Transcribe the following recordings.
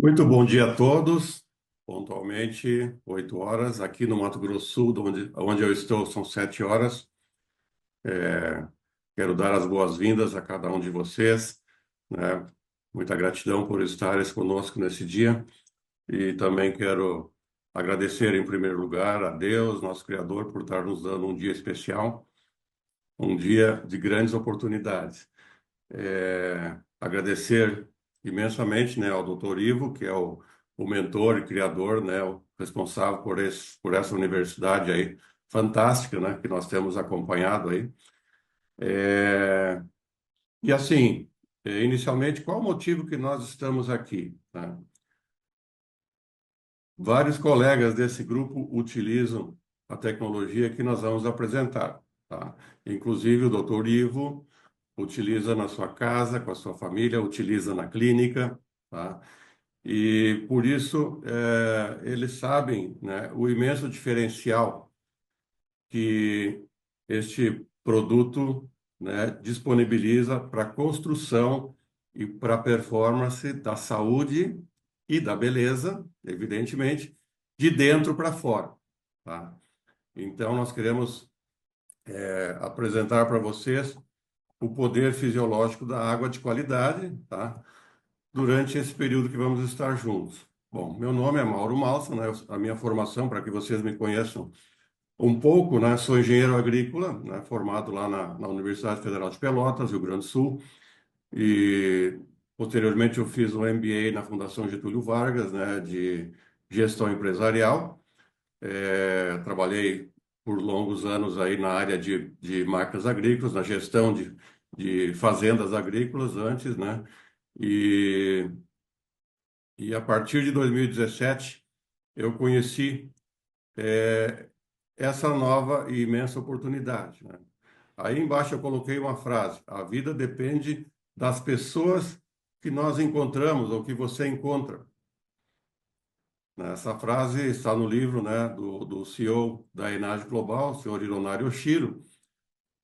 Muito bom dia a todos. Pontualmente, 8 horas. Aqui no Mato Grosso do Sul, onde eu estou, são 7 horas. Quero dar as boas-vindas a cada um de vocês, né? Muita gratidão por estares conosco nesse dia. E também quero agradecer, em primeiro lugar, a Deus, nosso Criador, por estar nos dando um dia especial, um dia de grandes oportunidades. Agradecer imensamente, né, ao Dr. Ivo, que é o mentor e criador, né, o responsável por essa universidade aí fantástica, né, que nós temos acompanhado aí. É, e assim, inicialmente, qual o motivo que nós estamos aqui, né? Vários colegas desse grupo utilizam a tecnologia que nós vamos apresentar, tá? Inclusive o Dr. Ivo utiliza na sua casa, com a sua família, utiliza na clínica, tá? E por isso eles sabem, né, o imenso diferencial que este produto, né, disponibiliza para a construção e para a performance da saúde e da beleza, evidentemente, de dentro para fora, tá? Então, nós queremos apresentar para vocês o poder fisiológico da água de qualidade, tá? Durante esse período que vamos estar juntos. Bom, meu nome é Mauro Malsa, né? A minha formação, para que vocês me conheçam um pouco, né? Sou engenheiro agrícola, né? Formado lá na Universidade Federal de Pelotas, Rio Grande do Sul, e posteriormente eu fiz um MBA na Fundação Getúlio Vargas, né? De gestão empresarial. Trabalhei por longos anos aí na área de máquinas agrícolas, na gestão de fazendas agrícolas antes, né? E E a partir de 2017, eu conheci essa nova e imensa oportunidade, né? Aí embaixo eu coloquei uma frase: a vida depende das pessoas que nós encontramos ou que você encontra. Essa frase está no livro, né, do CEO da Enage Global, o senhor Hironari Oshiro,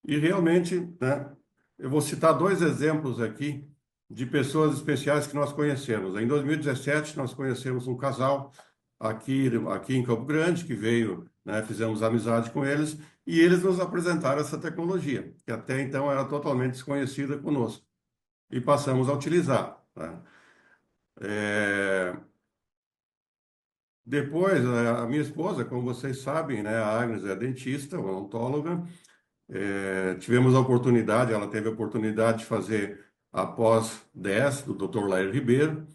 e realmente, né, eu vou citar dois exemplos aqui de pessoas especiais que nós conhecemos. Em 2017, nós conhecemos um casal aqui em Campo Grande que veio, né, fizemos amizade com eles e eles nos apresentaram essa tecnologia, que até então era totalmente desconhecida conosco, e passamos a utilizar, né? É, Depois, a minha esposa, como vocês sabem, né, a Agnes é dentista, odontóloga. Tivemos a oportunidade, ela teve a oportunidade de fazer a pós-10 do Dr. Lair Ribeiro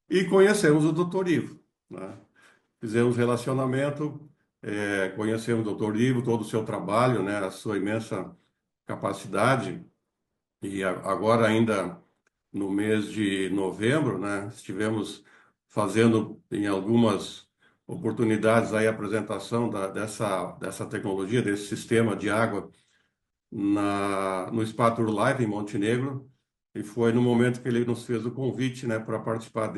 e conhecemos o Dr. Ivo, né? Fizemos relacionamento, conhecemos o Dr. Ivo, todo o seu trabalho, né, a sua imensa capacidade. E agora, ainda no mês de novembro, né, estivemos fazendo em algumas oportunidades aí a apresentação dessa tecnologia, desse sistema de água no Spa Tour Live em Montenegro, e foi no momento que ele nos fez o convite, né, para participar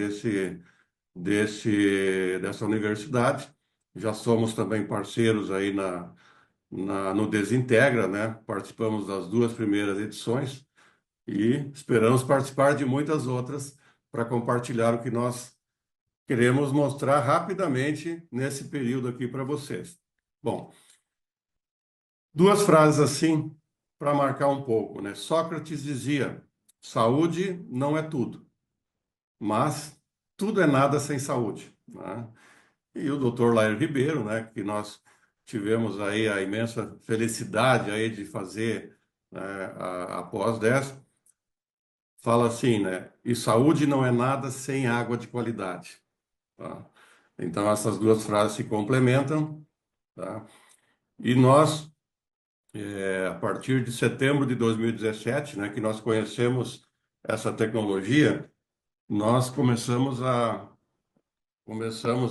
dessa universidade. Já somos também parceiros aí no Desintegra, né? Participamos das duas primeiras edições e esperamos participar de muitas outras para compartilhar o que nós queremos mostrar rapidamente nesse período aqui para vocês. Bom, duas frases assim para marcar um pouco, né? Sócrates dizia: saúde não é tudo, mas tudo é nada sem saúde, né? E o Dr. Lair Ribeiro, né, que nós tivemos aí a imensa felicidade aí de fazer, né, a pós-10, fala assim, né? E saúde não é nada sem água de qualidade, tá? Então essas duas frases se complementam, tá? E nós a partir de setembro de 2017, né, que nós conhecemos essa tecnologia, nós começamos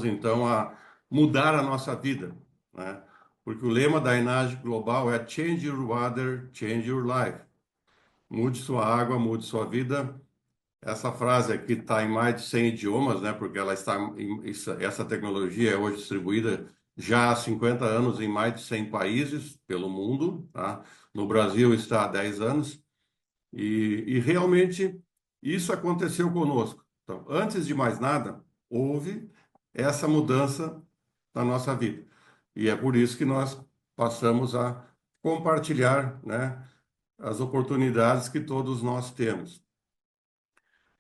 então a mudar a nossa vida, né? Porque o lema da Enage Global é Change Your Water, Change Your Life. Mude sua água, mude sua vida. Essa frase aqui está em mais de 100 idiomas, né? Porque essa tecnologia é hoje distribuída já há 50 anos em mais de 100 países pelo mundo, tá? No Brasil está há 10 anos e realmente isso aconteceu conosco. Então, antes de mais nada, houve essa mudança na nossa vida. E é por isso que nós passamos a compartilhar, né, as oportunidades que todos nós temos.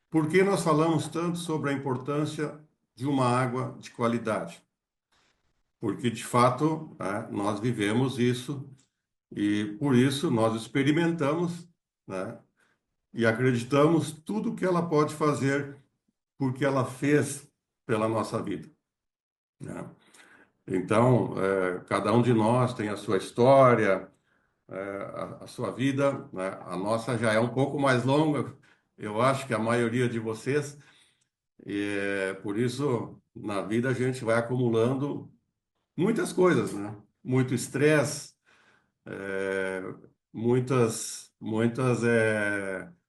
Por que nós falamos tanto sobre a importância de uma água de qualidade? Porque, de fato, né, nós vivemos isso e, por isso, nós experimentamos, né, e acreditamos tudo que ela pode fazer, porque ela fez pela nossa vida, né? Então, cada um de nós tem a sua história, a sua vida, né? A nossa já é um pouco mais longa, eu acho que a maioria de vocês, e por isso, na vida a gente vai acumulando muitas coisas, né? Muito estresse, é,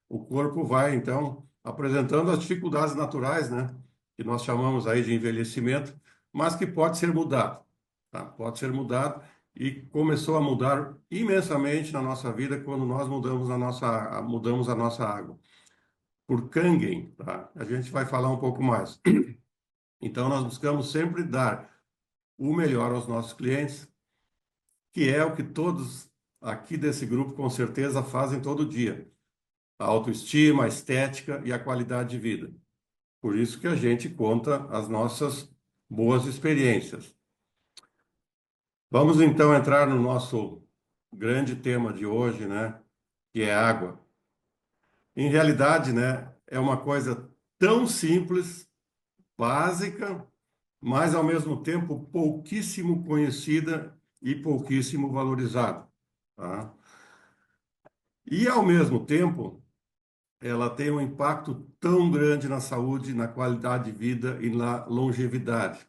o corpo vai, então, apresentando as dificuldades naturais, né? Que nós chamamos aí de envelhecimento, mas que pode ser mudado, tá? Pode ser mudado e começou a mudar imensamente na nossa vida quando nós mudamos a nossa água. Por Kangen, tá? A gente vai falar um pouco mais. Então, nós buscamos sempre dar o melhor aos nossos clientes, que é o que todos aqui desse grupo com certeza fazem todo dia. A autoestima, a estética e a qualidade de vida. Por isso que a gente conta as nossas boas experiências. Vamos então entrar no nosso grande tema de hoje, né, que é água. Em realidade, né, é uma coisa tão simples, básica, mas ao mesmo tempo pouquíssimo conhecida e pouquíssimo valorizada, tá? E ao mesmo tempo, ela tem um impacto tão grande na saúde, na qualidade de vida e na longevidade.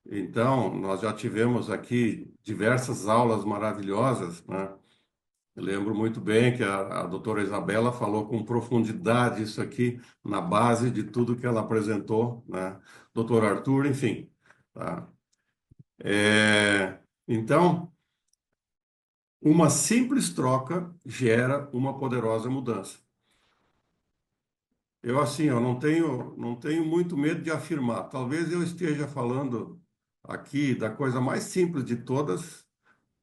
Então, nós já tivemos aqui diversas aulas maravilhosas, né? Eu lembro muito bem que a doutora Isabela falou com profundidade isso aqui na base de tudo que ela apresentou, né? Doutor Arthur, enfim, tá? Então, uma simples troca gera uma poderosa mudança. Eu assim, eu não tenho muito medo de afirmar. Talvez eu esteja falando aqui da coisa mais simples de todas,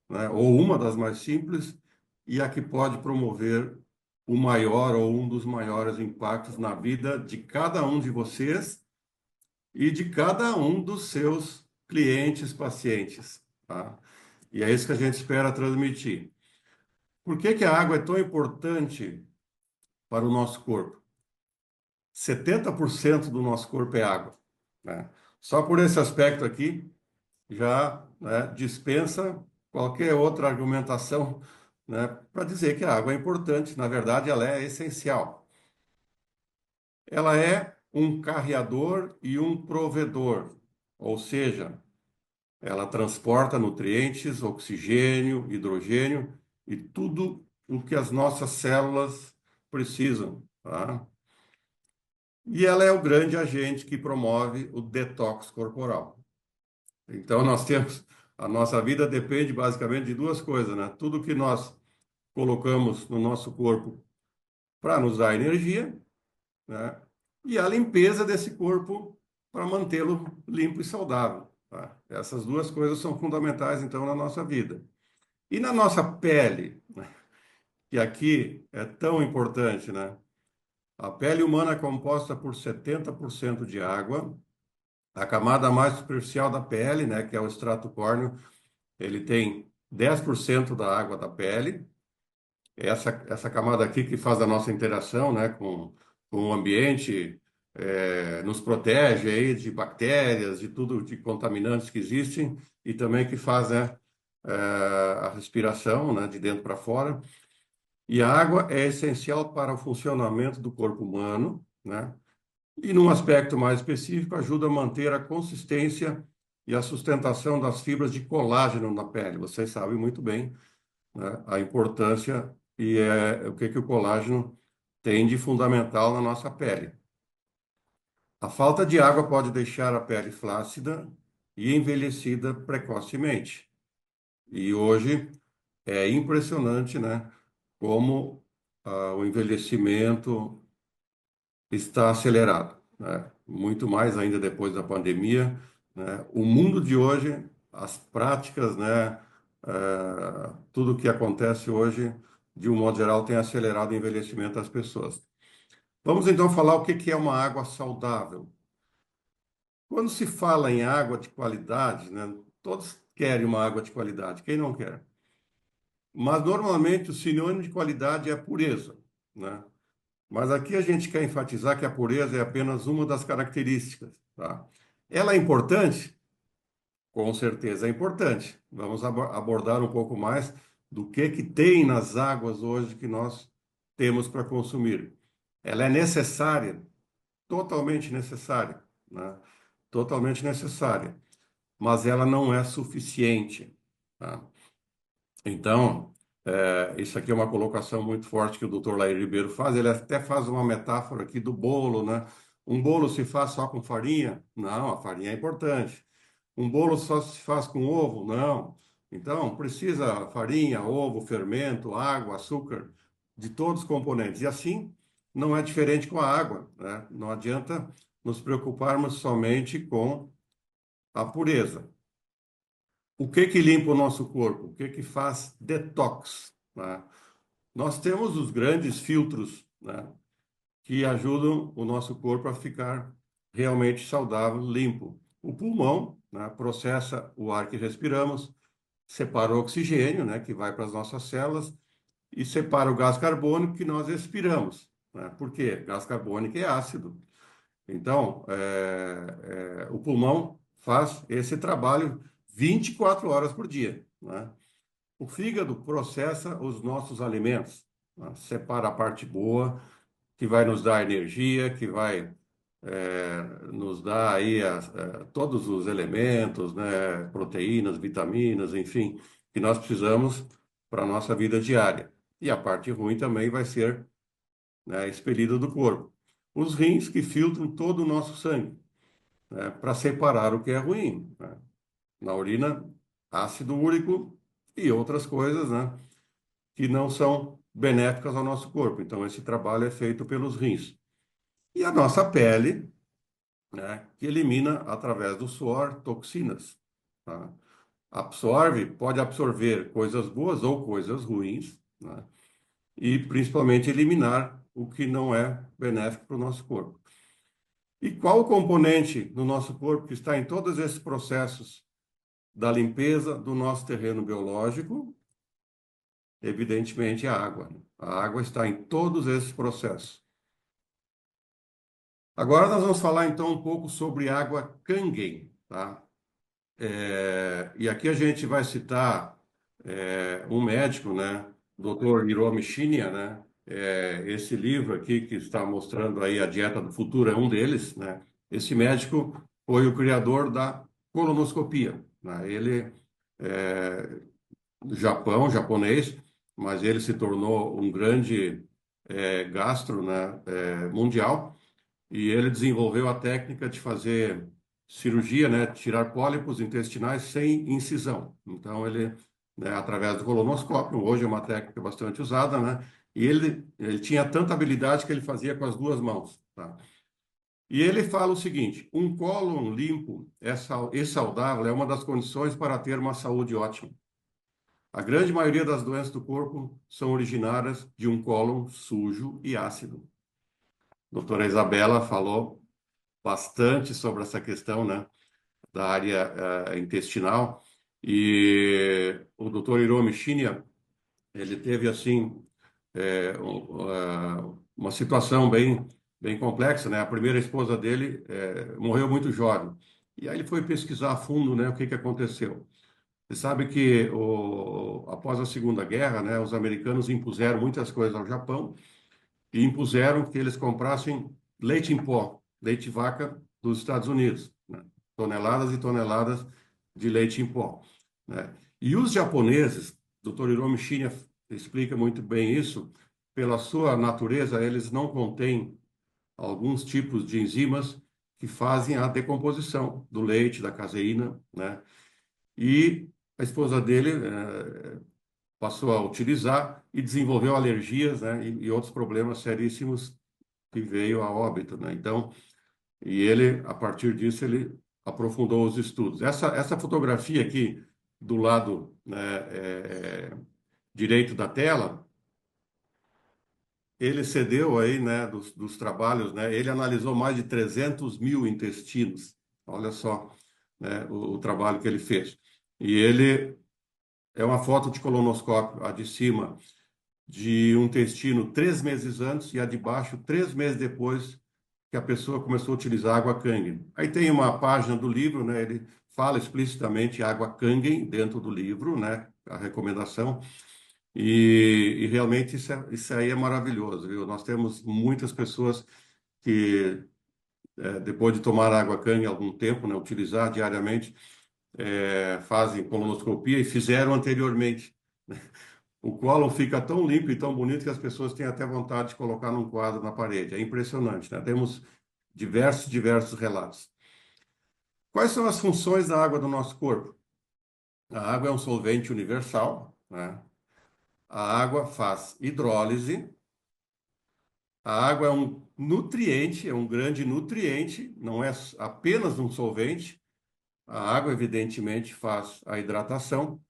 né, ou uma das mais simples, e a que pode promover o maior ou um dos maiores impactos na vida de cada um de vocês e de cada um dos seus clientes, pacientes, tá? E é isso que a gente espera transmitir. Por que que a água é tão importante para o nosso corpo? 70% do nosso corpo é água, né? Só por esse aspecto aqui já, né, dispensa qualquer outra argumentação, né, para dizer que a água é importante. Na verdade, ela é essencial. Ela é um carreador e um provedor, ou seja, ela transporta nutrientes, oxigênio, hidrogênio e tudo o que as nossas células precisam, tá? E ela é o grande agente que promove o detox corporal. Então, nós temos, a nossa vida depende basicamente de duas coisas, né? Tudo que nós colocamos no nosso corpo para nos dar energia, né? E a limpeza desse corpo para mantê-lo limpo e saudável, tá? Essas duas coisas são fundamentais, então, na nossa vida. E na nossa pele, né, que aqui é tão importante, né? A pele humana é composta por 70% de água. A camada mais superficial da pele, né, que é o extrato córneo, ele tem 10% da água da pele. Essa camada aqui que faz a nossa interação, né, com o ambiente, nos protege aí de bactérias, de tudo, de contaminantes que existem e também que faz, né, a respiração, né, de dentro para fora. E a água é essencial para o funcionamento do corpo humano, né? E, num aspecto mais específico, ajuda a manter a consistência e a sustentação das fibras de colágeno na pele. Vocês sabem muito bem, né, a importância e o que que o colágeno tem de fundamental na nossa pele. A falta de água pode deixar a pele flácida e envelhecida precocemente. E hoje é impressionante, né, como o envelhecimento está acelerado, né? muito mais ainda depois da pandemia, né? O mundo de hoje, as práticas, né? Tudo o que acontece hoje, de um modo geral, tem acelerado o envelhecimento das pessoas. Vamos então falar o que que é uma água saudável. Quando se fala em água de qualidade, né? Todos querem uma água de qualidade, quem não quer? Mas normalmente o sinônimo de qualidade é a pureza, né? Mas aqui a gente quer enfatizar que a pureza é apenas uma das características, tá? Ela é importante? Com certeza é importante. Vamos abordar um pouco mais do que tem nas águas hoje que nós temos para consumir. Ela é necessária, totalmente necessária, né? Totalmente necessária, mas ela não é suficiente, tá? Então, isso aqui é uma colocação muito forte que o Dr. Lair Ribeiro faz. Ele até faz uma metáfora aqui do bolo, né? Um bolo se faz só com farinha? Não, a farinha é importante. Um bolo só se faz com ovo? Não. Então, precisa farinha, ovo, fermento, água, açúcar, de todos os componentes. E assim, não é diferente com a água, né? Não adianta nos preocuparmos somente com a pureza. O que que limpa o nosso corpo? O que que faz detox, né? Nós temos os grandes filtros, né, que ajudam o nosso corpo a ficar realmente saudável, limpo. O pulmão, né, processa o ar que respiramos, separa o oxigênio, né, que vai para as nossas células, e separa o gás carbônico que nós expiramos, né? Por quê? Gás carbônico é ácido. Então, o pulmão faz esse trabalho 24 horas por dia, né? O fígado processa os nossos alimentos, né? Separa a parte boa, que vai nos dar energia, que vai nos dar aí todos os elementos, né? Proteínas, vitaminas, enfim, que nós precisamos para a nossa vida diária. E a parte ruim também vai ser, né, expelida do corpo. Os rins que filtram todo o nosso sangue, né, para separar o que é ruim, né? Na urina, ácido úrico e outras coisas, né, que não são benéficas ao nosso corpo. Então, esse trabalho é feito pelos rins. E a nossa pele, né, que elimina, através do suor, toxinas, tá? Pode absorver coisas boas ou coisas ruins, né, e principalmente eliminar o que não é benéfico para o nosso corpo. E qual o componente no nosso corpo que está em todos esses processos da limpeza do nosso terreno biológico? Evidentemente, a água. A água está em todos esses processos. Agora nós vamos falar então um pouco sobre água Kangen, tá? E aqui a gente vai citar um médico, né? Dr. Hiromi Shinya, né? Esse livro aqui que está mostrando aí a dieta do futuro é um deles, né? Esse médico foi o criador da colonoscopia, né? Ele é do Japão, japonês, mas ele se tornou um grande gastro, né? Mundial. E ele desenvolveu a técnica de fazer cirurgia, né, tirar pólipos intestinais sem incisão. Então, ele, né, através do colonoscópio, hoje é uma técnica bastante usada, né, e ele tinha tanta habilidade que ele fazia com as duas mãos, tá? E ele fala o seguinte: um cólon limpo e saudável é uma das condições para ter uma saúde ótima. A grande maioria das doenças do corpo são originárias de um cólon sujo e ácido. A doutora Isabela falou bastante sobre essa questão, né, da área intestinal. E o Dr. Hiromi Shinya, ele teve assim uma situação bem complexa, né? A primeira esposa dele morreu muito jovem. E aí ele foi pesquisar a fundo, né, o que que aconteceu. Você sabe que após a Segunda Guerra, né, os americanos impuseram muitas coisas ao Japão e impuseram que eles comprassem leite em pó, leite vaca dos Estados Unidos, né? Toneladas e toneladas de leite em pó, né? E os japoneses, Dr. Hiromi Shinya explica muito bem isso, pela sua natureza, eles não contêm alguns tipos de enzimas que fazem a decomposição do leite, da caseína, né? E a esposa dele passou a utilizar e desenvolveu alergias, né? E outros problemas seríssimos que veio a óbito, né? Então, E ele, a partir disso, ele aprofundou os estudos. Essa fotografia aqui do lado, né, direito da tela, ele cedeu aí, né, dos trabalhos, né, ele analisou mais de 300 mil intestinos. Olha só, né, o trabalho que ele fez. E ele é uma foto de colonoscópio, a de cima, de um intestino 3 meses antes e a de baixo 3 meses depois que a pessoa começou a utilizar água Kangen. Aí tem uma página do livro, né, ele fala explicitamente água Kangen dentro do livro, né, a recomendação. E realmente isso aí é maravilhoso, viu? Nós temos muitas pessoas que, depois de tomar água Kangen algum tempo, né, utilizar diariamente, fazem colonoscopia e fizeram anteriormente. O cólon fica tão limpo e tão bonito que as pessoas têm até vontade de colocar num quadro na parede. É impressionante, né? Temos diversos relatos. Quais são as funções da água do nosso corpo? A água é um solvente universal, né? A água faz hidrólise. A água é um nutriente, é um grande nutriente, não é apenas um solvente. A água, evidentemente, faz a hidratação.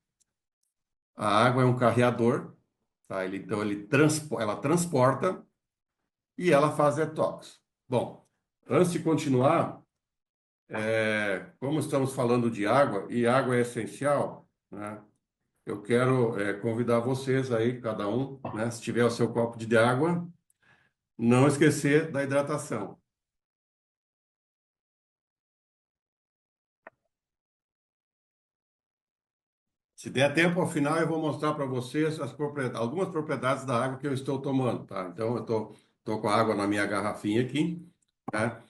A água é um carreador, tá? Então, ela transporta e ela faz detox. Bom, antes de continuar, como estamos falando de água, e água é essencial, né? Eu quero convidar vocês aí, cada um, né, se tiver o seu copo de água, não esquecer da hidratação. Se der tempo, ao final eu vou mostrar para vocês algumas propriedades da água que eu estou tomando, tá? Então, eu tô com a água na minha garrafinha aqui, né?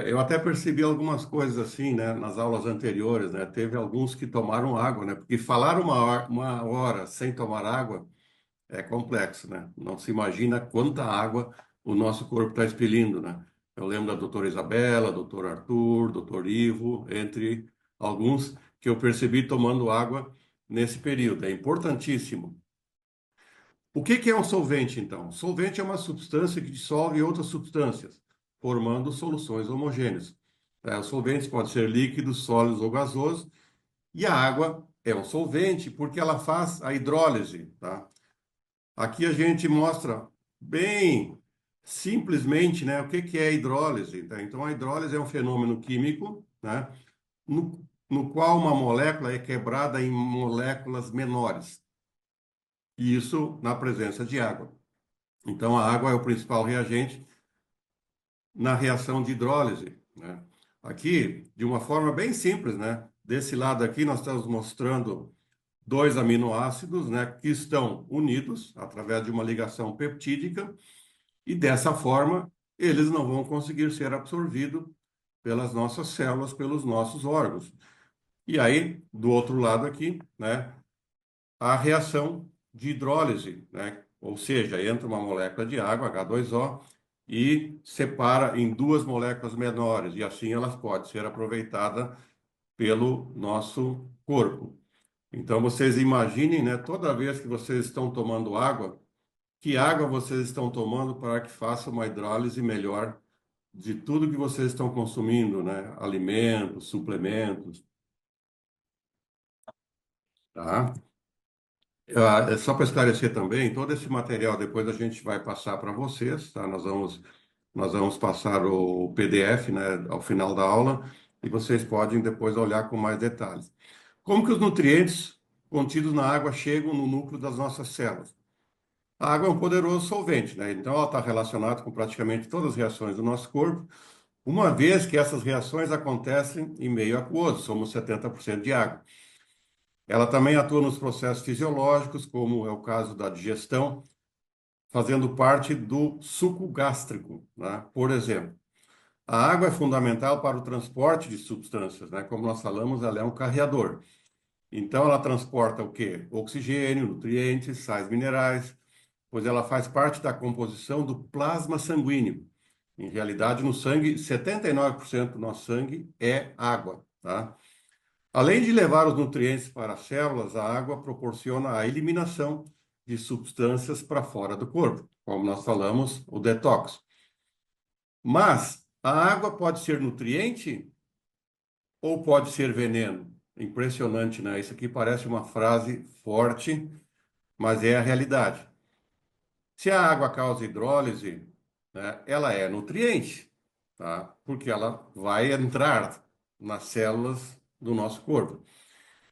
Eu até percebi algumas coisas assim, né, nas aulas anteriores, né? Teve alguns que tomaram água, né? Porque falar uma hora sem tomar água é complexo, né? Não se imagina quanta água o nosso corpo está expelindo, né? Eu lembro da doutora Isabela, doutor Arthur, doutor Ivo, entre alguns que eu percebi tomando água nesse período. É importantíssimo. O que é um solvente, então? Solvente é uma substância que dissolve outras substâncias, formando soluções homogêneas. Os solventes podem ser líquidos, sólidos ou gasosos, e a água é um solvente porque ela faz a hidrólise, tá? Aqui a gente mostra bem simplesmente, né, o que é a hidrólise, tá? Então, a hidrólise é um fenômeno químico, né, no qual uma molécula é quebrada em moléculas menores, e isso na presença de água. Então, a água é o principal reagente na reação de hidrólise, né? Aqui, de uma forma bem simples, né? Desse lado aqui, nós estamos mostrando dois aminoácidos, né, que estão unidos através de uma ligação peptídica, e dessa forma eles não vão conseguir ser absorvidos pelas nossas células, pelos nossos órgãos. E aí, do outro lado aqui, né, a reação de hidrólise, né, ou seja, entra uma molécula de água, H2O, e separa em duas moléculas menores, e assim elas podem ser aproveitadas pelo nosso corpo. Então, vocês imaginem, né, toda vez que vocês estão tomando água, que água vocês estão tomando para que faça uma hidrólise melhor de tudo que vocês estão consumindo, né? Alimentos, suplementos, tá? É só para esclarecer também, todo esse material depois a gente vai passar para vocês, tá? Nós vamos passar o PDF, né, ao final da aula, e vocês podem depois olhar com mais detalhes. Como que os nutrientes contidos na água chegam no núcleo das nossas células? A água é um poderoso solvente, né? Então ela está relacionada com praticamente todas as reações do nosso corpo, uma vez que essas reações acontecem em meio aquoso, somos 70% de água. Ela também atua nos processos fisiológicos, como é o caso da digestão, fazendo parte do suco gástrico, né? Por exemplo, a água é fundamental para o transporte de substâncias, né? Como nós falamos, ela é um carreador. Então ela transporta o quê? Oxigênio, nutrientes, sais minerais, pois ela faz parte da composição do plasma sanguíneo. Em realidade, no sangue, 79% do nosso sangue é água, tá? Além de levar os nutrientes para as células, a água proporciona a eliminação de substâncias para fora do corpo, como nós falamos, o detox. Mas A água pode ser nutriente ou pode ser veneno? Impressionante, né? Isso aqui parece uma frase forte, mas é a realidade. Se a água causa hidrólise, né, ela é nutriente, tá? Porque ela vai entrar nas células do nosso corpo.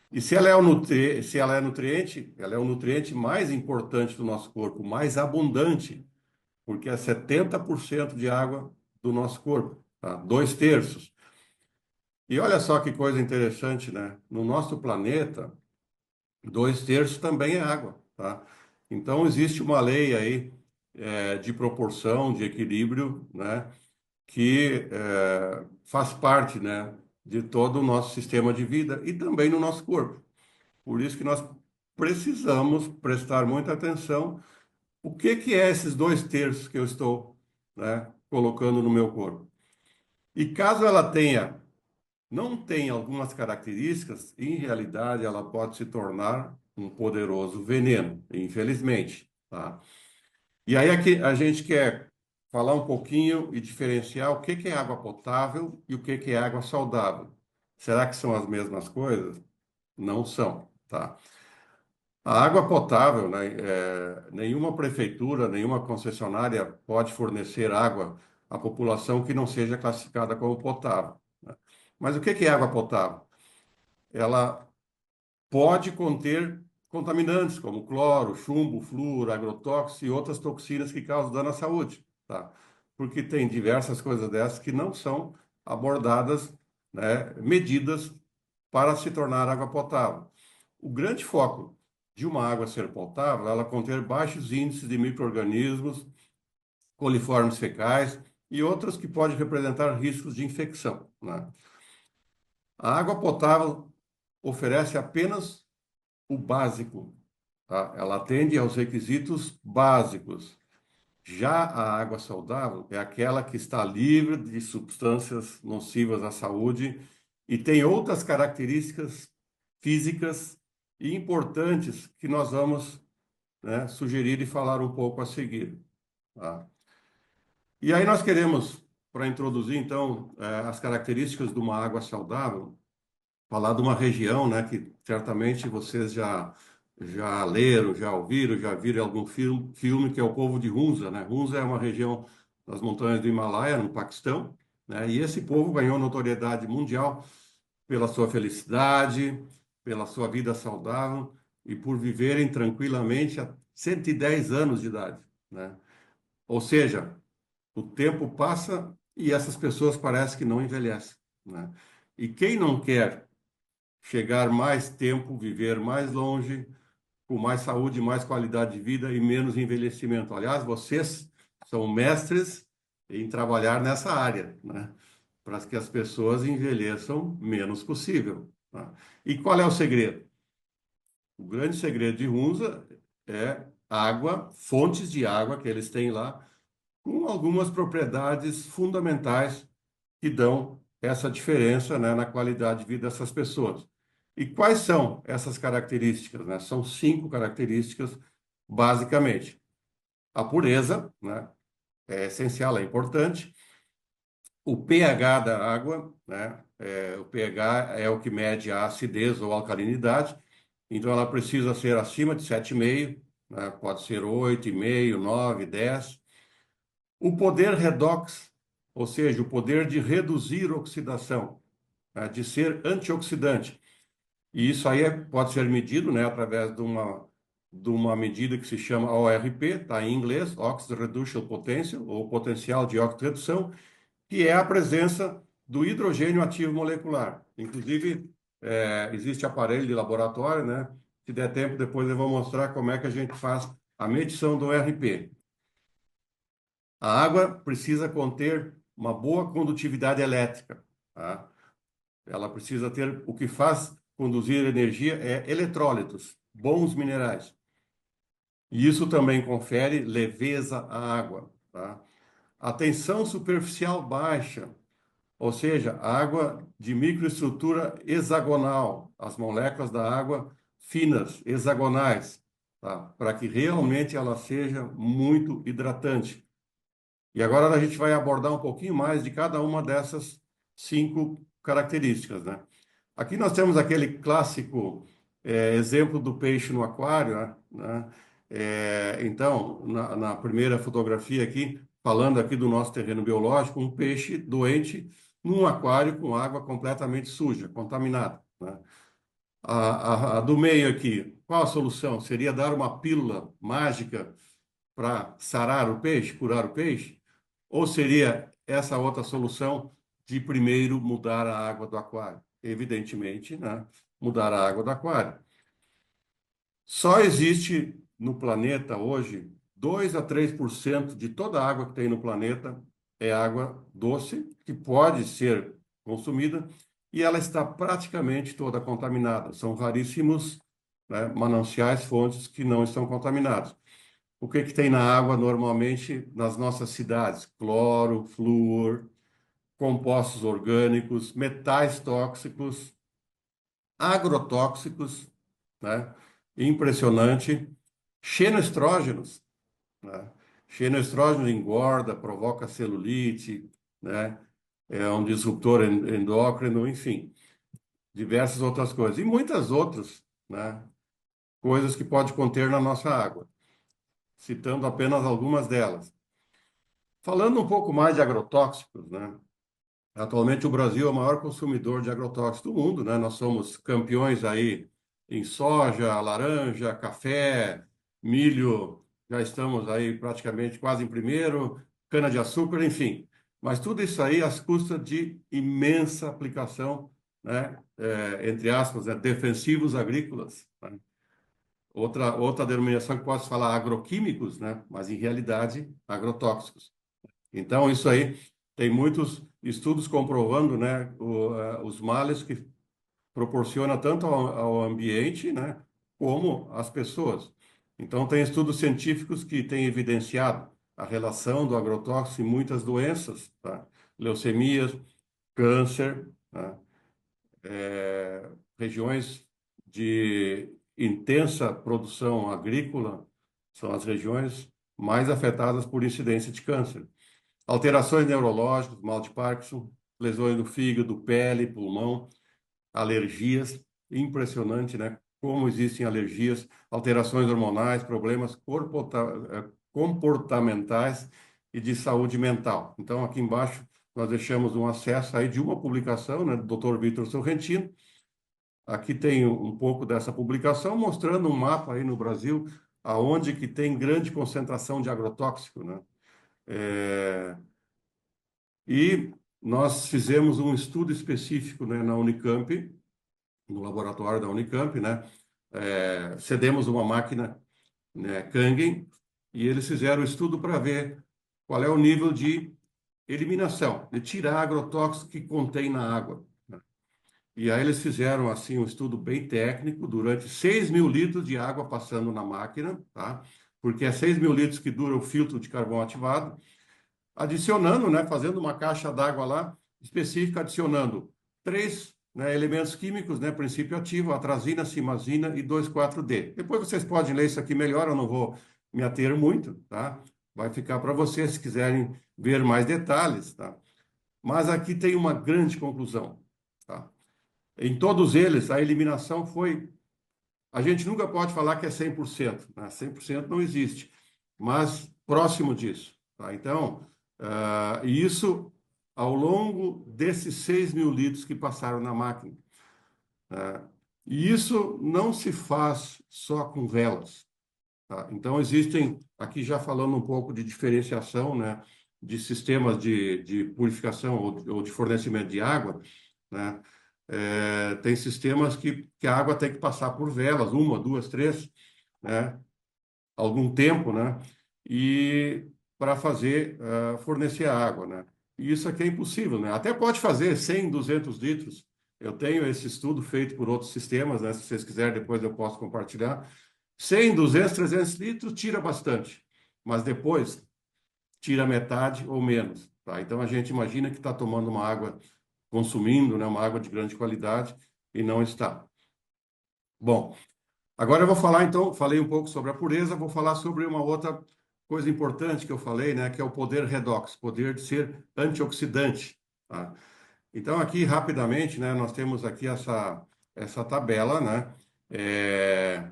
E se ela é se ela é nutriente, ela é o nutriente mais importante do nosso corpo, mais abundante, porque é 70% de água do nosso corpo, tá? 2/3. E olha só que coisa interessante, né? No nosso planeta, 2/3 também é água, tá? Então existe uma lei aí de proporção, de equilíbrio, né? Que faz parte, né? De todo o nosso sistema de vida e também no nosso corpo. Por isso que nós precisamos prestar muita atenção. O que que é esses 2/3 que eu estou, né, colocando no meu corpo? E caso ela não tenha algumas características, em realidade ela pode se tornar um poderoso veneno, infelizmente, tá? E aí aqui a gente quer falar um pouquinho e diferenciar o que que é água potável e o que que é água saudável. Será que são as mesmas coisas? Não são, tá? A água potável, né, nenhuma prefeitura, nenhuma concessionária pode fornecer água à população que não seja classificada como potável, né? Mas o que que é água potável? Ela pode conter contaminantes como cloro, chumbo, flúor, agrotóxico e outras toxinas que causam dano à saúde, tá? Porque tem diversas coisas dessas que não são abordadas, né, medidas para se tornar água potável. O grande foco de uma água ser potável, é ela conter baixos índices de micro-organismos, coliformes fecais e outros que podem representar riscos de infecção, né? A água potável oferece apenas o básico, tá? Ela atende aos requisitos básicos. Já a água saudável é aquela que está livre de substâncias nocivas à saúde e tem outras características físicas e importantes que nós vamos, né, sugerir e falar um pouco a seguir, tá? E aí nós queremos, para introduzir então as características de uma água saudável, falar de uma região, né, que certamente vocês já leram, já ouviram, já viram algum filme que é o povo de Hunza, né? Hunza é uma região das montanhas do Himalaia, no Paquistão, né? E esse povo ganhou notoriedade mundial pela sua felicidade, pela sua vida saudável e por viverem tranquilamente há 110 anos de idade, né? Ou seja, o tempo passa e essas pessoas parecem que não envelhecem, né? E quem não quer chegar mais tempo, viver mais longe, com mais saúde, mais qualidade de vida e menos envelhecimento? Aliás, vocês são mestres em trabalhar nessa área, né? Para que as pessoas envelheçam menos possível, tá? E qual é o segredo? O grande segredo de Hunza é água, fontes de água que eles têm lá, com algumas propriedades fundamentais que dão essa diferença, né, na qualidade de vida dessas pessoas. E quais são essas características, né? São 5 características, basicamente. A pureza, né, é essencial, é importante. O pH da água, né? O pH é o que mede a acidez ou alcalinidade, então ela precisa ser acima de 7,5, né? Pode ser 8,5, 9, 10. O poder redox, ou seja, o poder de reduzir oxidação, né? De ser antioxidante. E isso aí pode ser medido, né, através de uma medida que se chama ORP, tá em inglês, Oxide Reduction Potential, ou potencial de oxirredução, que é a presença do hidrogênio ativo molecular. Inclusive, existe aparelho de laboratório, né? Se der tempo, depois eu vou mostrar como é que a gente faz a medição do ORP. A água precisa conter uma boa condutividade elétrica, tá? Ela precisa ter o que faz conduzir energia é eletrólitos, bons minerais. E isso também confere leveza à água, tá? A tensão superficial baixa, ou seja, água de microestrutura hexagonal, as moléculas da água finas, hexagonais, tá? Para que realmente ela seja muito hidratante. E agora a gente vai abordar um pouquinho mais de cada uma dessas 5 características, né? Aqui nós temos aquele clássico exemplo do peixe no aquário, né? Então, na primeira fotografia aqui, falando aqui do nosso terreno biológico, um peixe doente num aquário com água completamente suja, contaminada, né? A do meio aqui, qual a solução? Seria dar uma pílula mágica para sarar o peixe, curar o peixe? Ou seria essa outra solução de primeiro mudar a água do aquário? Evidentemente, né? Mudar a água do aquário. Só existe no planeta hoje 2 a 3% de toda a água que tem no planeta é água doce, que pode ser consumida, e ela está praticamente toda contaminada. São raríssimos, né, mananciais, fontes que não estão contaminados. O que que tem na água normalmente nas nossas cidades? Cloro, flúor, compostos orgânicos, metais tóxicos, agrotóxicos, né? Impressionante. Xenoestrógenos, né? Xenoestrógeno engorda, provoca celulite, né? É um disruptor endócrino, enfim, diversas outras coisas. E muitas outras, né? Coisas que pode conter na nossa água, citando apenas algumas delas. Falando um pouco mais de agrotóxicos, né? Atualmente o Brasil é o maior consumidor de agrotóxicos do mundo, né? Nós somos campeões aí em soja, laranja, café, milho, já estamos aí praticamente quase em primeiro, cana-de-açúcar, enfim. Mas tudo isso aí às custas de imensa aplicação, né? Entre aspas, né? Defensivos agrícolas, né? Outra denominação que posso falar agroquímicos, né? Mas em realidade agrotóxicos. Então, isso aí tem muitos estudos comprovando, né, os males que proporciona tanto ao ambiente, né, como às pessoas. Então, tem estudos científicos que têm evidenciado a relação do agrotóxico em muitas doenças, tá? Leucemias, câncer, tá? Regiões de intensa produção agrícola são as regiões mais afetadas por incidência de câncer. Alterações neurológicas, mal de Parkinson, lesões do fígado, pele, pulmão, alergias. Impressionante, né? Como existem alergias, alterações hormonais, problemas comportamentais e de saúde mental. Então, aqui embaixo, nós deixamos um acesso aí de uma publicação, né, do Dr. Vitor Sorrentino. Aqui tem um pouco dessa publicação, mostrando um mapa aí no Brasil, aonde que tem grande concentração de agrotóxico, né? É, E nós fizemos um estudo específico, né, na Unicamp, no laboratório da Unicamp, né? Cedemos uma máquina, né, Kangen, e eles fizeram o estudo para ver qual é o nível de eliminação, de tirar agrotóxico que contém na água, né? E aí eles fizeram assim um estudo bem técnico durante 6.000 litros de água passando na máquina, tá? Porque é 6.000 litros que dura o filtro de carvão ativado, adicionando, né, fazendo uma caixa d'água lá específica, adicionando 3, né, elementos químicos, né, princípio ativo, atrazina, simazina e 2,4-D. Depois vocês podem ler isso aqui melhor, eu não vou me ater muito, tá? Vai ficar para vocês se quiserem ver mais detalhes, tá? Mas aqui tem uma grande conclusão, tá? Em todos eles, a eliminação foi. A gente nunca pode falar que é 100%, né? 100% não existe, mas próximo disso, tá? Então, isso ao longo desses 6.000 litros que passaram na máquina. E isso não se faz só com velas, tá? Então, existem, aqui já falando um pouco de diferenciação, né, de sistemas de purificação ou de fornecimento de água, né? Tem sistemas que a água tem que passar por velas, uma, duas, três, né? Algum tempo, né? E para fazer, fornecer a água, né? E isso aqui é impossível, né? Até pode fazer 100, 200 litros. Eu tenho esse estudo feito por outros sistemas, né? Se vocês quiserem, depois eu posso compartilhar. 100, 200, 300 litros tira bastante, mas depois tira metade ou menos, tá? Então a gente imagina que está tomando uma água, consumindo, né, uma água de grande qualidade e não está. Bom, agora eu vou falar então, falei um pouco sobre a pureza, vou falar sobre uma outra coisa importante que eu falei, né, que é o poder redox, poder de ser antioxidante, tá? Então, aqui, rapidamente, né, nós temos aqui essa tabela, né? É,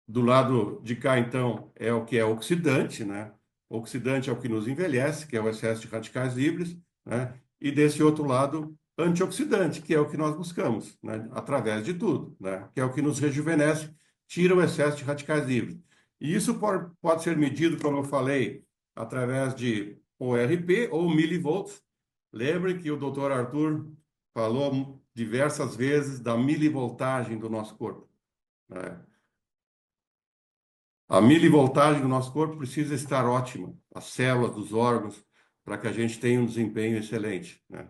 do lado de cá, então, é o que é oxidante, né? Oxidante é o que nos envelhece, que é o excesso de radicais livres, né? E desse outro lado, antioxidante, que é o que nós buscamos, né? Através de tudo, né? Que é o que nos rejuvenesce, tira o excesso de radicais livres. E isso pode ser medido, como eu falei, através de ORP ou milivolts. Lembre que o doutor Arthur falou diversas vezes da milivoltagem do nosso corpo, né? A milivoltagem do nosso corpo precisa estar ótima, as células dos órgãos, para que a gente tenha um desempenho excelente, né?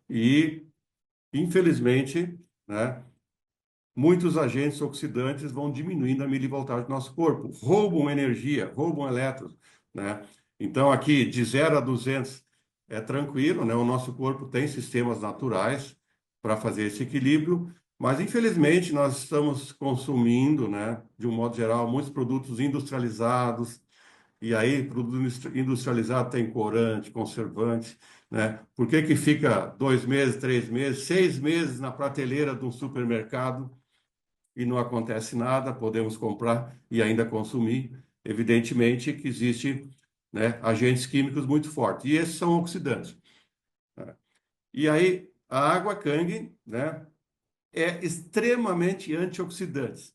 E, infelizmente, né, muitos agentes oxidantes vão diminuindo a milivoltagem do nosso corpo, roubam energia, roubam elétrons, né? Então, aqui, de 0 a 200 é tranquilo, né? O nosso corpo tem sistemas naturais para fazer esse equilíbrio, mas, infelizmente, nós estamos consumindo, né, de um modo geral, muitos produtos industrializados, e aí, produto industrializado tem corante, conservante, né? Por que que fica 2 meses, 3 meses, 6 meses na prateleira de um supermercado e não acontece nada? Podemos comprar e ainda consumir. Evidentemente que existe, né, agentes químicos muito fortes, e esses são oxidantes, né? E aí, a água Kangen, né, é extremamente antioxidante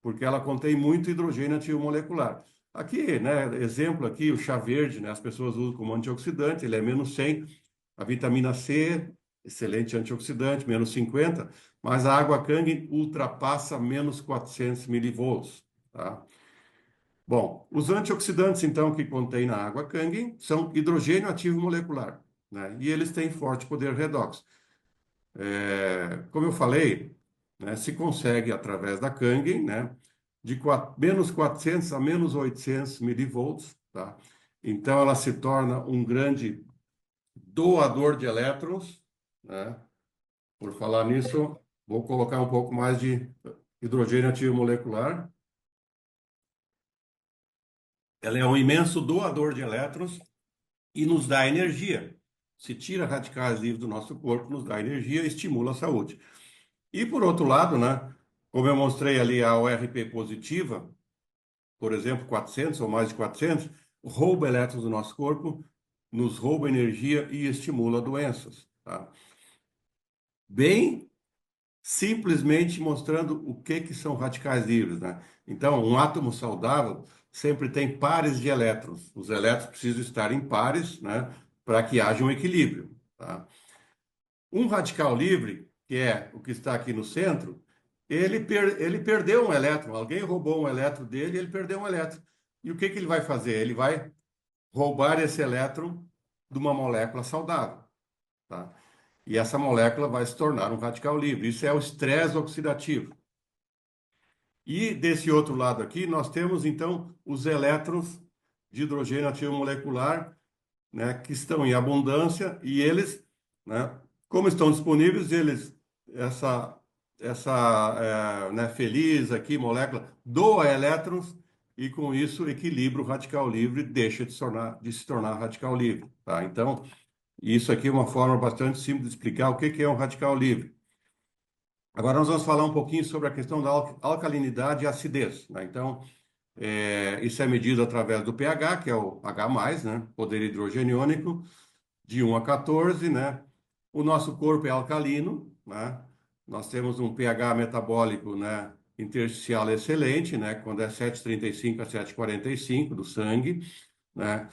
porque ela contém muito hidrogênio ativo molecular. Aqui, né, exemplo aqui, o chá verde, né, as pessoas usam como antioxidante, ele é -100. A vitamina C, excelente antioxidante, -50, mas a água Kangen ultrapassa -400 milivolts, tá? Bom, os antioxidantes, então, que contém na água Kangen são hidrogênio ativo molecular, né? E eles têm forte poder redox. Como eu falei, né, se consegue através da Kangen, né, de -400 a -800 milivolts, tá? Então ela se torna um grande doador de elétrons, né? Por falar nisso, vou colocar um pouco mais de hidrogênio ativo molecular. Ela é um imenso doador de elétrons e nos dá energia. Se tira radicais livres do nosso corpo, nos dá energia e estimula a saúde. E por outro lado, né, como eu mostrei ali a ORP positiva, por exemplo, 400 ou mais de 400, rouba elétrons do nosso corpo, nos rouba energia e estimula doenças, tá? Bem simplesmente mostrando o que que são radicais livres, né? Então, um átomo saudável sempre tem pares de elétrons. Os elétrons precisam estar em pares, né, para que haja um equilíbrio, tá? Um radical livre, que é o que está aqui no centro, ele perdeu um elétron. Alguém roubou um elétron dele e ele perdeu um elétron. E o que que ele vai fazer? Ele vai roubar esse elétron de uma molécula saudável, tá? E essa molécula vai se tornar um radical livre. Isso é o estresse oxidativo. E desse outro lado aqui, nós temos então os elétrons de hidrogênio ativo molecular, né, que estão em abundância e eles, né, como estão disponíveis, eles, né, feliz aqui, molécula, doa elétrons e com isso equilibra o radical livre, deixa de se tornar radical livre, tá? Então, isso aqui é uma forma bastante simples de explicar o que que é um radical livre. Agora nós vamos falar um pouquinho sobre a questão da alcalinidade e acidez, né? Então, isso é medido através do pH, que é o H+, né? Poder hidrogeniônico, de 1 a 14, né? O nosso corpo é alcalino, né? Nós temos um pH metabólico, né, intersticial excelente, né? Quando é 7,35 a 7,45 do sangue, né?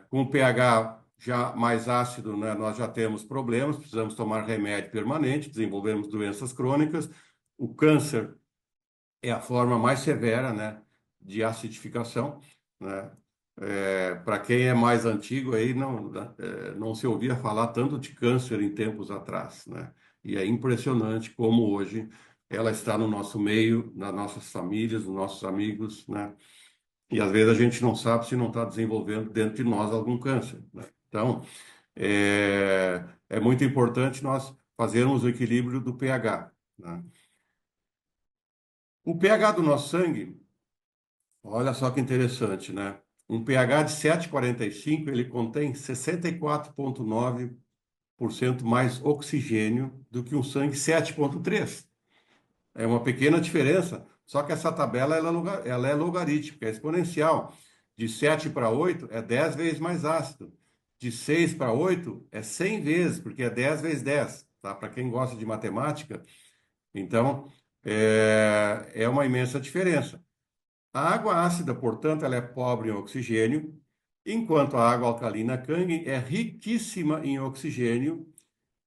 Com o pH já mais ácido, né, nós já temos problemas, precisamos tomar remédio permanente, desenvolvemos doenças crônicas. O câncer é a forma mais severa, né, de acidificação, né? Para quem é mais antigo aí não se ouvia falar tanto de câncer em tempos atrás, né? E é impressionante como hoje ela está no nosso meio, nas nossas famílias, nos nossos amigos, né? E às vezes a gente não sabe se não está desenvolvendo dentro de nós algum câncer, né? Então, é muito importante nós fazermos o equilíbrio do pH, né? O pH do nosso sangue, olha só que interessante, né? Um pH de 7,45, ele contém 64,9% mais oxigênio do que um sangue 7,3. É uma pequena diferença, só que essa tabela ela é logarítmica, é exponencial. De 7 para 8 é 10 vezes mais ácido. De 6 para 8 é 100 vezes, porque é 10 vezes 10, tá? Para quem gosta de matemática, então é uma imensa diferença. A água ácida, portanto, ela é pobre em oxigênio, enquanto a água alcalina Kangen é riquíssima em oxigênio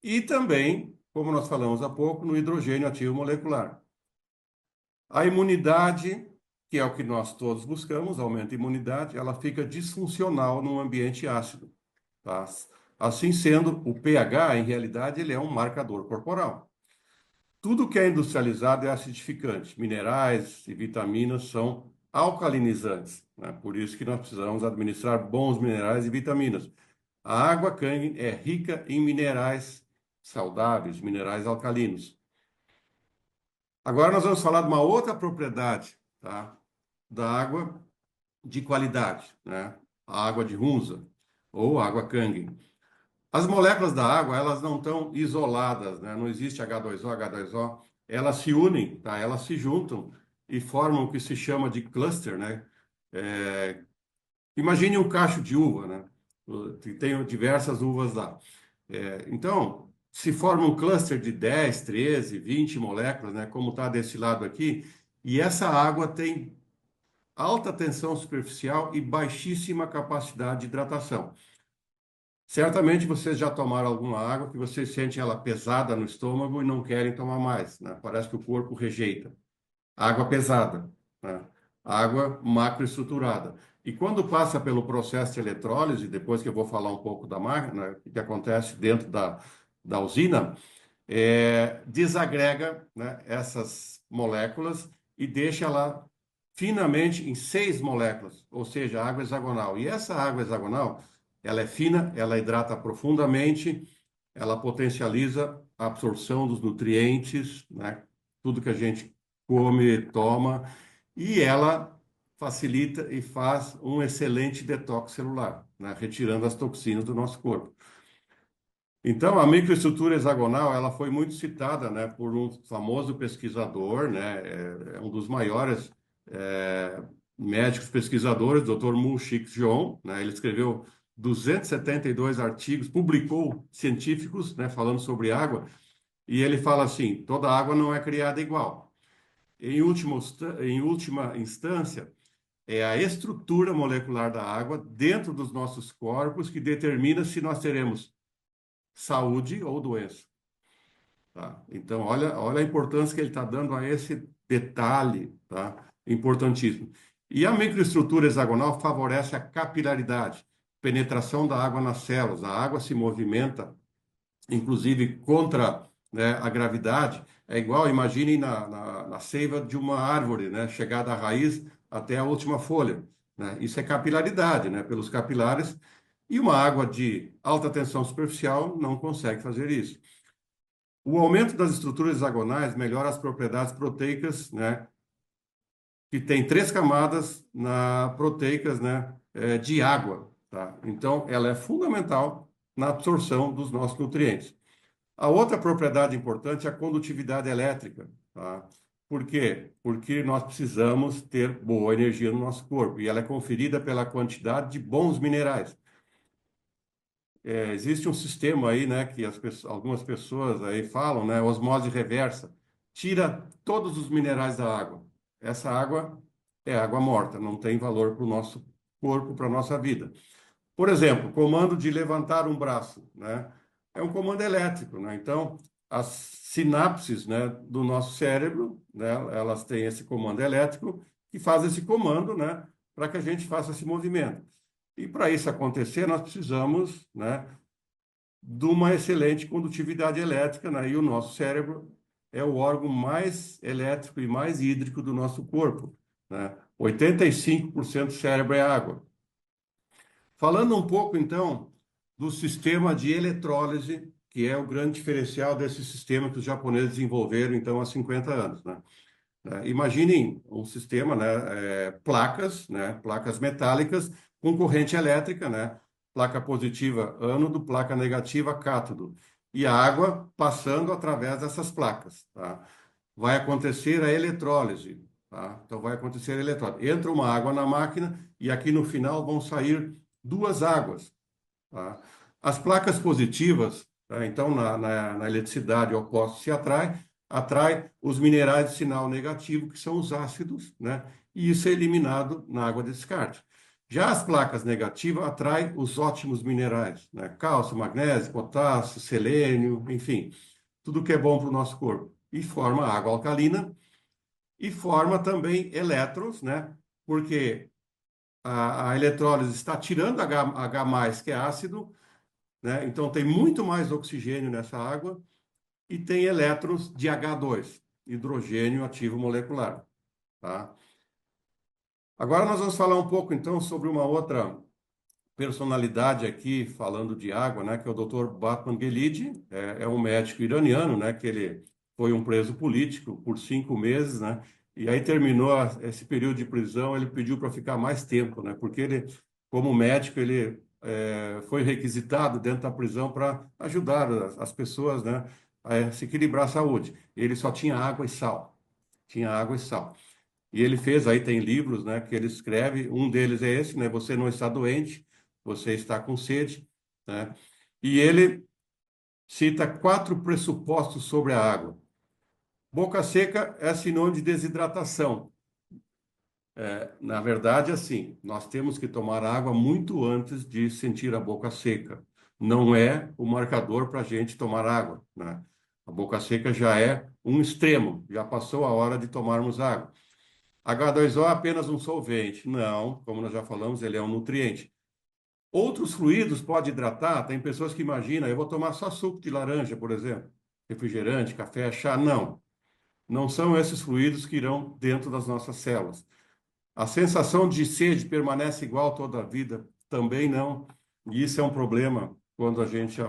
e também, como nós falamos há pouco, no hidrogênio ativo molecular. A imunidade, que é o que nós todos buscamos, aumenta a imunidade, ela fica disfuncional num ambiente ácido, tá? Assim sendo, o pH, em realidade, ele é um marcador corporal. Tudo que é industrializado é acidificante. Minerais e vitaminas são alcalinizantes, né? Por isso que nós precisamos administrar bons minerais e vitaminas. A água Kangen é rica em minerais saudáveis, minerais alcalinos. Agora nós vamos falar de uma outra propriedade, tá? Da água de qualidade, né? A água de Hunza ou água Kangen. As moléculas da água, elas não estão isoladas, né? Não existe H2O, H2O. Elas se unem, tá? Elas se juntam e formam o que se chama de cluster, né? É, imagine um cacho de uva, né? Tem diversas uvas lá. Então, se forma um cluster de 10, 13, 20 moléculas, né? Como está desse lado aqui, e essa água tem alta tensão superficial e baixíssima capacidade de hidratação. Certamente vocês já tomaram alguma água que vocês sentem ela pesada no estômago e não querem tomar mais, né? Parece que o corpo rejeita. Água pesada, né? Água macroestruturada. E quando passa pelo processo de eletrólise, depois que eu vou falar um pouco da máquina, o que acontece dentro da usina, desagrega, né, essas moléculas e deixa ela finamente em 6 moléculas, ou seja, água hexagonal. E essa água hexagonal, ela é fina, ela hidrata profundamente, ela potencializa a absorção dos nutrientes, né, tudo que a gente come, toma, e ela facilita e faz um excelente detox celular, né, retirando as toxinas do nosso corpo. Então, a microestrutura hexagonal, ela foi muito citada, né, por um famoso pesquisador, né, é um dos maiores médicos pesquisadores, Dr. Mu-Shik Jeon, né, ele escreveu 272 artigos, publicou científicos, né, falando sobre água, e ele fala assim, toda água não é criada igual. Em última instância, é a estrutura molecular da água dentro dos nossos corpos que determina se nós teremos saúde ou doença. Tá? Então, olha a importância que ele está dando a esse detalhe, tá? Importantíssimo. E a microestrutura hexagonal favorece a capilaridade, penetração da água nas células. A água se movimenta, inclusive contra, né, a gravidade. É igual, imaginem na seiva de uma árvore, né? Chegar da raiz até a última folha. Né? Isso é capilaridade, né? Pelos capilares. E uma água de alta tensão superficial não consegue fazer isso. O aumento das estruturas hexagonais melhora as propriedades proteicas, né, que tem 3 camadas proteicas, né, de água, tá? Então, ela é fundamental na absorção dos nossos nutrientes. A outra propriedade importante é a condutividade elétrica, tá? Por quê? Porque nós precisamos ter boa energia no nosso corpo e ela é conferida pela quantidade de bons minerais. Existe um sistema aí, né, que algumas pessoas aí falam, né, osmose reversa, tira todos os minerais da água. Essa água é água morta, não tem valor para o nosso corpo, para a nossa vida. Por exemplo, comando de levantar um braço, né, é um comando elétrico, né? Então, as sinapses, né, do nosso cérebro, né, elas têm esse comando elétrico que faz esse comando, né, para que a gente faça esse movimento. E para isso acontecer, nós precisamos, né, de uma excelente condutividade elétrica, né? E o nosso cérebro é o órgão mais elétrico e mais hídrico do nosso corpo, né? 85% do cérebro é água. Falando um pouco, então, do sistema de eletrólise, que é o grande diferencial desse sistema que os japoneses desenvolveram, então, há 50 anos, né? né? Imaginem um sistema, né, placas, né, placas metálicas com corrente elétrica, né, placa positiva ânodo, placa negativa cátodo, e a água passando através dessas placas, tá? Vai acontecer a eletrólise, tá? Então vai acontecer a eletrólise. Entra uma água na máquina e aqui no final vão sair duas águas, tá? As placas positivas, tá? Então na eletricidade o oposto se atrai os minerais de sinal negativo, que são os ácidos, né? E isso é eliminado na água de descarte. Já as placas negativas atraem os ótimos minerais, né? Cálcio, magnésio, potássio, selênio, enfim, tudo que é bom para o nosso corpo. E forma água alcalina e forma também elétrons, né? Porque a eletrólise está tirando H+, que é ácido, né? Então tem muito mais oxigênio nessa água e tem elétrons de H2, hidrogênio ativo molecular, tá? Agora nós vamos falar um pouco então sobre uma outra personalidade aqui falando de água, né, que é o Dr. Batman Gelid, é um médico iraniano, né, que ele foi um preso político por 5 meses, né, e aí terminou esse período de prisão, ele pediu para ficar mais tempo, né, porque ele, como médico, ele foi requisitado dentro da prisão para ajudar as pessoas, né, a se equilibrar a saúde. Ele só tinha água e sal, tinha água e sal. E ele fez, aí tem livros, né, que ele escreve, um deles é esse, né, Você Não Está Doente, Você Está com Sede, né? E ele cita 4 pressupostos sobre a água. Boca seca é sinônimo de desidratação. Na verdade, assim, nós temos que tomar água muito antes de sentir a boca seca. Não é o marcador para a gente tomar água, né? A boca seca já é um extremo, já passou a hora de tomarmos água. H2O é apenas um solvente. Não, como nós já falamos, ele é um nutriente. Outros fluidos pode hidratar. Tem pessoas que imaginam, eu vou tomar só suco de laranja, por exemplo, refrigerante, café, chá. Não, não são esses fluidos que irão dentro das nossas células. A sensação de sede permanece igual toda a vida? Também não. E isso é um problema quando a gente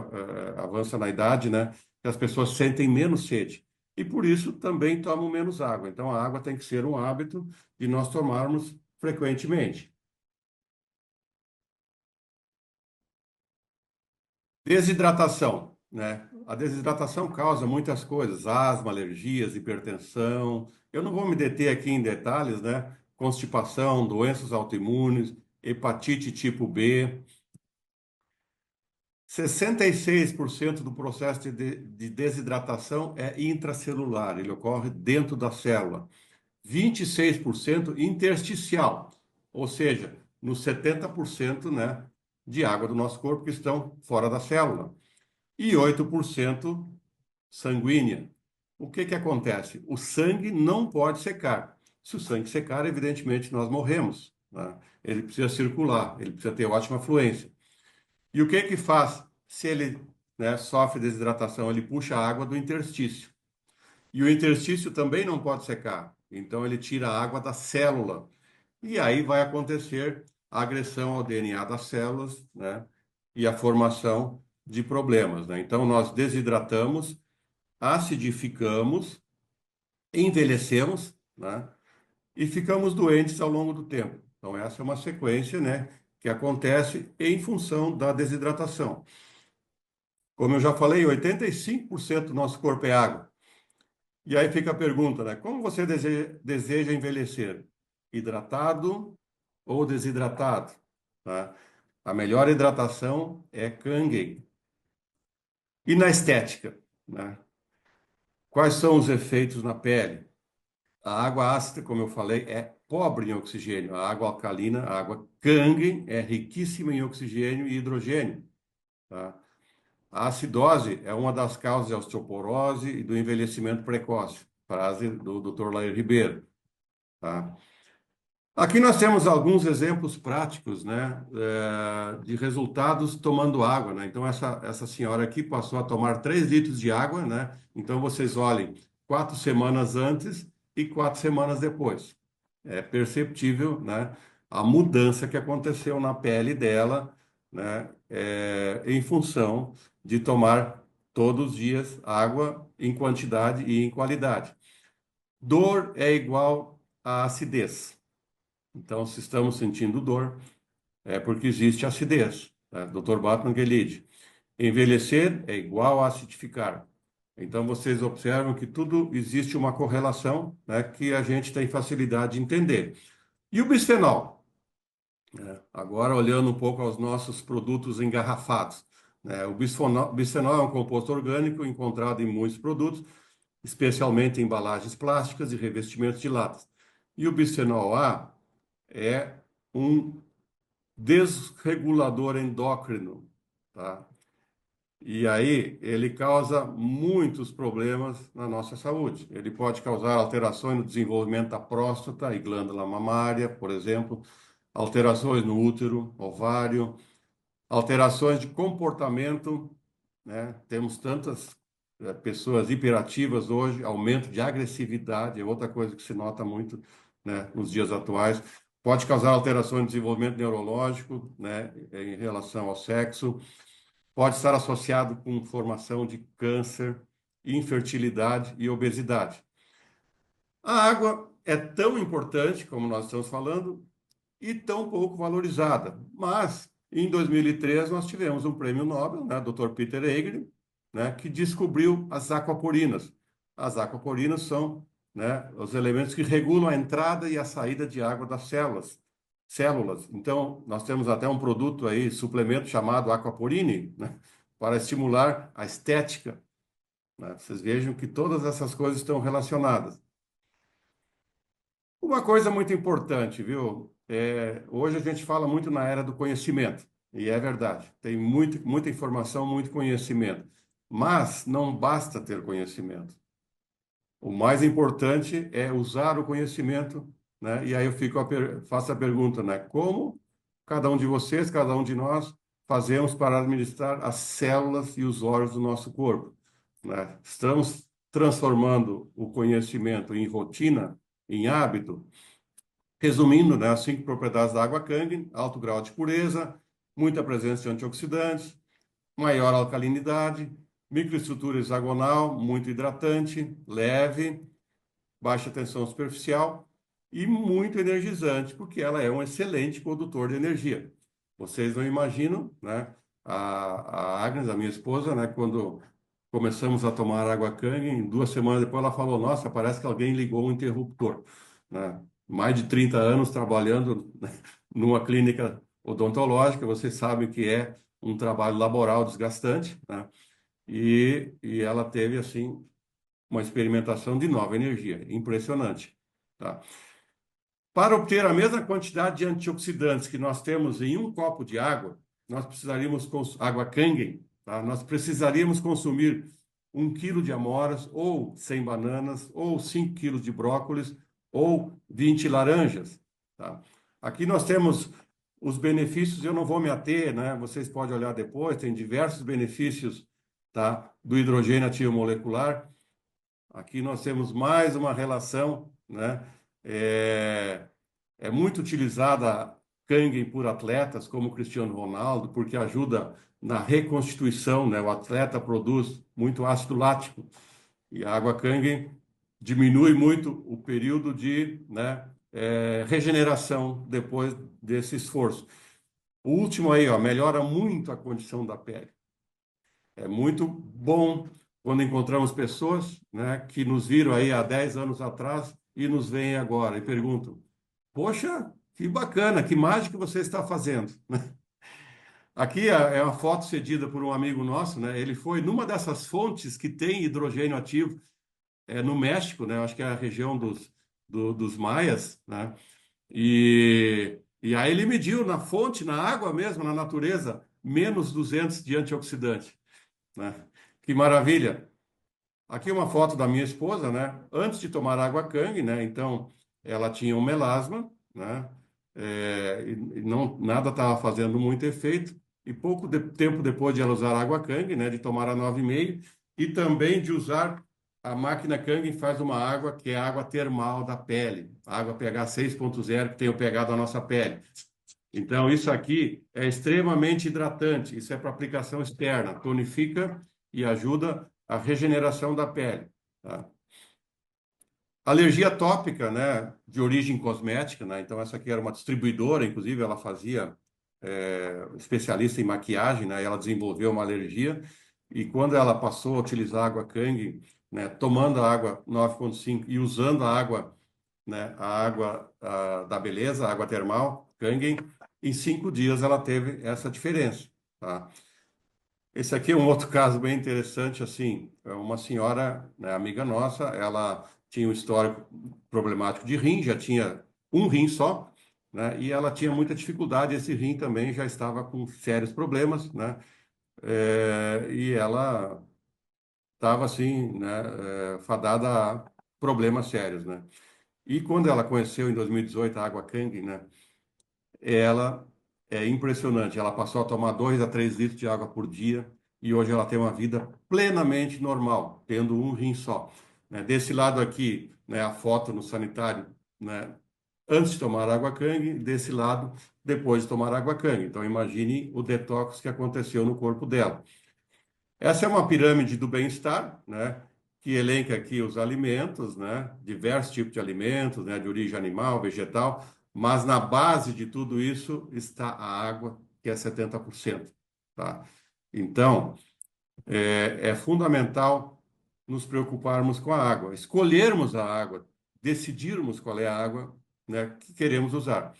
avança na idade, né? Que as pessoas sentem menos sede. E por isso também tomam menos água. Então a água tem que ser um hábito de nós tomarmos frequentemente. Desidratação, né? A desidratação causa muitas coisas, asma, alergias, hipertensão. Eu não vou me deter aqui em detalhes, né? Constipação, doenças autoimunes, hepatite tipo B. 66% do processo de desidratação é intracelular, ele ocorre dentro da célula. 26% intersticial, ou seja, nos 70%, né, de água do nosso corpo que estão fora da célula. E 8% sanguínea. O que que acontece? O sangue não pode secar. Se o sangue secar, evidentemente nós morremos, né? Ele precisa circular, ele precisa ter ótima fluência. E o que que faz se ele, né, sofre desidratação? Ele puxa a água do interstício. E o interstício também não pode secar. Então ele tira a água da célula. E aí vai acontecer a agressão ao DNA das células, né? E a formação de problemas, né? Então nós desidratamos, acidificamos, envelhecemos, né? E ficamos doentes ao longo do tempo. Então essa é uma sequência, né, que acontece em função da desidratação. Como eu já falei, 85% do nosso corpo é água. E aí fica a pergunta, né? Como você deseja envelhecer? Hidratado ou desidratado? Tá? A melhor hidratação é Kangen. E na estética, né? Quais são os efeitos na pele? A água ácida, como eu falei, é pobre em oxigênio. A água alcalina, a água Kangen, é riquíssima em oxigênio e hidrogênio. Tá? A acidose é uma das causas de osteoporose e do envelhecimento precoce. Frase do Dr. Lair Ribeiro. Tá? Aqui nós temos alguns exemplos práticos, né, de resultados tomando água, né? Então, essa senhora aqui passou a tomar 3 litros de água, né? Então, vocês olhem, 4 semanas antes e 4 semanas depois. É perceptível, né, a mudança que aconteceu na pele dela, né, em função de tomar todos os dias água em quantidade e em qualidade. Dor é igual a acidez. Então, se estamos sentindo dor, é porque existe acidez, né? Dr. Batman Gelid. Envelhecer é igual a acidificar. Então, vocês observam que tudo existe uma correlação, né, que a gente tem facilidade de entender. E o bisfenol? Agora, olhando um pouco aos nossos produtos engarrafados, né? O bisfenol é um composto orgânico encontrado em muitos produtos, especialmente em embalagens plásticas e revestimentos de latas. E o bisfenol A é um desregulador endócrino, tá? E aí ele causa muitos problemas na nossa saúde. Ele pode causar alterações no desenvolvimento da próstata e glândula mamária, por exemplo, alterações no útero, ovário, alterações de comportamento, né? Temos tantas pessoas hiperativas hoje, aumento de agressividade, é outra coisa que se nota muito, né, nos dias atuais. Pode causar alterações no desenvolvimento neurológico, né, em relação ao sexo. Pode estar associado com formação de câncer, infertilidade e obesidade. A água é tão importante, como nós estamos falando, e tão pouco valorizada. Mas, em 2003, nós tivemos um prêmio Nobel, né, Dr. Peter Egger, né, que descobriu as aquaporinas. As aquaporinas são, né, os elementos que regulam a entrada e a saída de água das células. Então, nós temos até um produto aí, suplemento chamado Aquaporine, né, para estimular a estética, né? Vocês vejam que todas essas coisas estão relacionadas. Uma coisa muito importante, viu? Hoje a gente fala muito na era do conhecimento, e é verdade. Tem muita informação, muito conhecimento. Mas não basta ter conhecimento. O mais importante é usar o conhecimento, né? E aí eu faço a pergunta, né? Como cada um de vocês, cada um de nós, fazemos para administrar as células e os órgãos do nosso corpo, né? Estamos transformando o conhecimento em rotina, em hábito. Resumindo, né, as 5 propriedades da água Kangen: alto grau de pureza, muita presença de antioxidantes, maior alcalinidade, microestrutura hexagonal, muito hidratante, leve, baixa tensão superficial e muito energizante, porque ela é um excelente condutor de energia. Vocês não imaginam, né? A Agnes, a minha esposa, né, quando começamos a tomar água Kangen, 2 semanas depois ela falou: Nossa, parece que alguém ligou um interruptor, né? Mais de 30 anos trabalhando, né, numa clínica odontológica, vocês sabem que é um trabalho laboral desgastante, né? E ela teve, assim, uma experimentação de nova energia, impressionante, tá? Para obter a mesma quantidade de antioxidantes que nós temos em um copo de água, nós precisaríamos, água Kangen, tá? Nós precisaríamos consumir 1 quilo de amoras, ou 100 bananas, ou 5 quilos de brócolis, ou 20 laranjas, tá? Aqui nós temos os benefícios, eu não vou me ater, né? Vocês podem olhar depois, tem diversos benefícios, tá, do hidrogênio ativo molecular. Aqui nós temos mais uma relação, né? É, é muito utilizada a Kangen por atletas como Cristiano Ronaldo, porque ajuda na reconstituição, né? O atleta produz muito ácido lático e a água Kangen diminui muito o período de, né, regeneração depois desse esforço. O último aí, ó, melhora muito a condição da pele. É muito bom quando encontramos pessoas, né, que nos viram aí há 10 anos atrás e nos veem agora e perguntam: Poxa, que bacana, que mágica você está fazendo. Aqui é uma foto cedida por um amigo nosso, né? Ele foi numa dessas fontes que tem hidrogênio ativo, no México, né? Acho que é a região dos maias, né? E aí ele mediu na fonte, na água mesmo, na natureza, -200 de antioxidante, né? Que maravilha! Aqui uma foto da minha esposa, né? Antes de tomar água Kangen, né? Então, ela tinha um melasma, né? E não, nada estava fazendo muito efeito. E tempo depois de ela usar água Kangen, né? De tomar a 9,5, e também de usar a máquina Kangen, faz uma água que é a água termal da pele, a água pH 6.0, que tem o pH da nossa pele. Então, isso aqui é extremamente hidratante. Isso é para aplicação externa, tonifica e ajuda a regeneração da pele, tá? Alergia atópica, né, de origem cosmética, né? Então essa aqui era uma distribuidora, inclusive ela fazia especialista em maquiagem, né? E ela desenvolveu uma alergia e quando ela passou a utilizar água Kangen, né, tomando a água 9,5 e usando a água, né, a água da beleza, a água termal Kangen, em 5 dias ela teve essa diferença, tá? Esse aqui é um outro caso bem interessante, assim, é uma senhora, né, amiga nossa, ela tinha um histórico problemático de rim, já tinha um rim só, né, e ela tinha muita dificuldade, esse rim também já estava com sérios problemas, né, e ela estava, assim, né, fadada a problemas sérios, né. E quando ela conheceu, em 2018, a água Kangen, né, ela é impressionante. Ela passou a tomar 2 a 3 litros de água por dia e hoje ela tem uma vida plenamente normal, tendo um rim só. Né? Desse lado aqui, né, a foto no sanitário, né, antes de tomar água Kangen, desse lado, depois de tomar água Kangen. Então, imagine o detox que aconteceu no corpo dela. Essa é uma pirâmide do bem-estar, né? Que elenca aqui os alimentos, né? Diversos tipos de alimentos, né? De origem animal, vegetal, mas na base de tudo isso está a água, que é 70%, tá? Então, é fundamental nos preocuparmos com a água, escolhermos a água, decidirmos qual é a água, né, que queremos usar.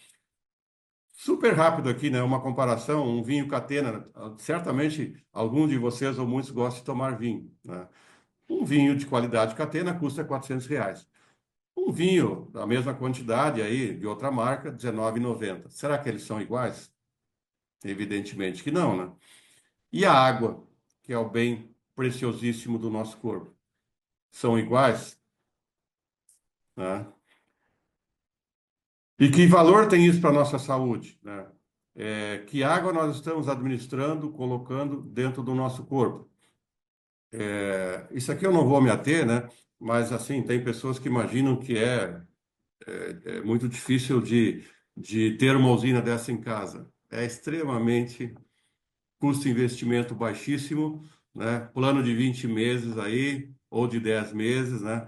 Super rápido aqui, né? Uma comparação, um vinho Catena. Certamente alguns de vocês ou muitos gostam de tomar vinho, né? Um vinho de qualidade Catena custa R$ 400. Um vinho da mesma quantidade aí, de outra marca, R$ 19,90. Será que eles são iguais? Evidentemente que não, né? E a água, que é o bem preciosíssimo do nosso corpo, são iguais, né? E que valor tem isso para a nossa saúde, né? Que água nós estamos administrando, colocando dentro do nosso corpo. Isso aqui eu não vou me ater, né? Mas, assim, tem pessoas que imaginam que é muito difícil de ter uma usina dessa em casa. É extremamente custo-investimento baixíssimo, né? Plano de 20 meses aí, ou de 10 meses, né?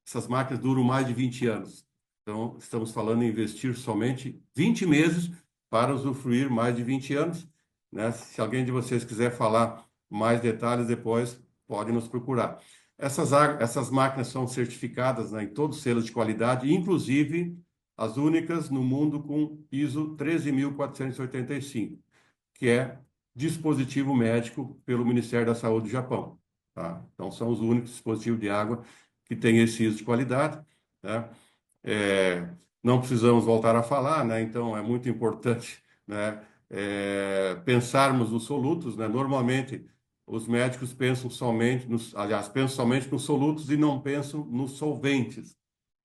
Essas máquinas duram mais de 20 anos. Então, estamos falando em investir somente 20 meses para usufruir mais de 20 anos, né? Se alguém de vocês quiser falar mais detalhes depois, pode nos procurar. Essas máquinas são certificadas, né, em todos os selos de qualidade, inclusive as únicas no mundo com ISO 13.485, que é dispositivo médico pelo Ministério da Saúde do Japão. Tá? Então, são os únicos dispositivos de água que têm esse ISO de qualidade. Tá? Não precisamos voltar a falar, né? Então, é muito importante, né, pensarmos nos solutos. Né? Normalmente, os médicos pensam somente aliás, pensam somente nos solutos e não pensam nos solventes,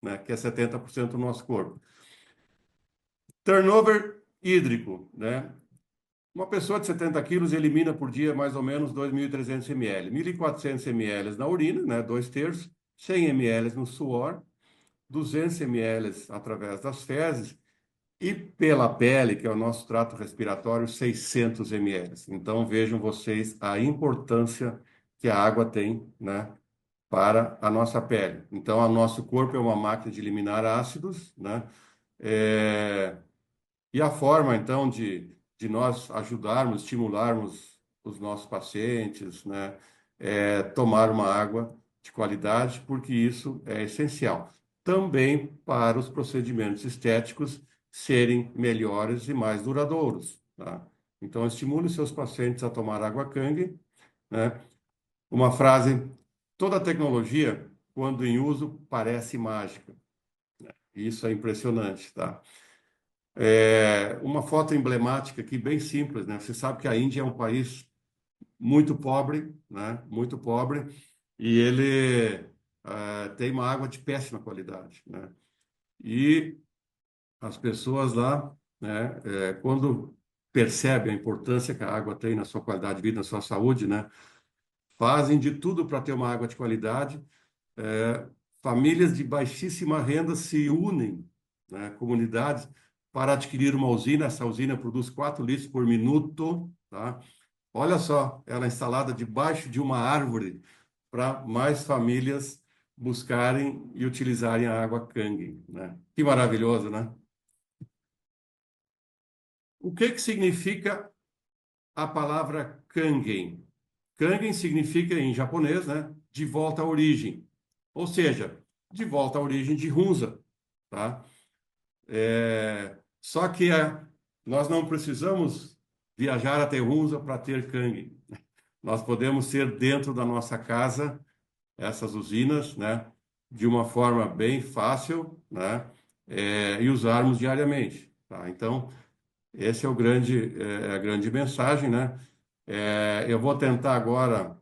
né, que é 70% do nosso corpo. Turnover hídrico, né? Uma pessoa de 70 quilos elimina por dia mais ou menos 2.300 ml. 1.400 ml na urina, né, 2/3, 100 ml no suor, 200 ml através das fezes e pela pele, que é o nosso trato respiratório, 600 ml. Então vejam vocês a importância que a água tem, né, para a nossa pele. Então, o nosso corpo é uma máquina de eliminar ácidos, né? É, E a forma, então, de nós ajudarmos, estimularmos os nossos pacientes, né, é tomar uma água de qualidade, porque isso é essencial. Também para os procedimentos estéticos serem melhores e mais duradouros, tá? Então, estimule seus pacientes a tomar água Kangen, né? Uma frase: toda tecnologia, quando em uso, parece mágica. Isso é impressionante, tá? Uma foto emblemática aqui, bem simples, né? Você sabe que a Índia é um país muito pobre, né? Muito pobre, e ele tem uma água de péssima qualidade, né? E as pessoas lá, né, quando percebem a importância que a água tem na sua qualidade de vida, na sua saúde, né, fazem de tudo para ter uma água de qualidade. É, Famílias de baixíssima renda se unem, né, comunidades, para adquirir uma usina. Essa usina produz 4 litros por minuto, tá? Olha só, ela é instalada debaixo de uma árvore para mais famílias buscarem e utilizarem a água Kangen, né? Que maravilhoso, né? O que que significa a palavra Kangen? Kangen significa, em japonês, né, de volta à origem. Ou seja, de volta à origem de Hunza, tá? Só que nós não precisamos viajar até Hunza para ter Kangen. Nós podemos ter dentro da nossa casa essas usinas, né, de uma forma bem fácil, né, e usarmos diariamente, tá? Então, esse é a grande mensagem, né? Eu vou tentar agora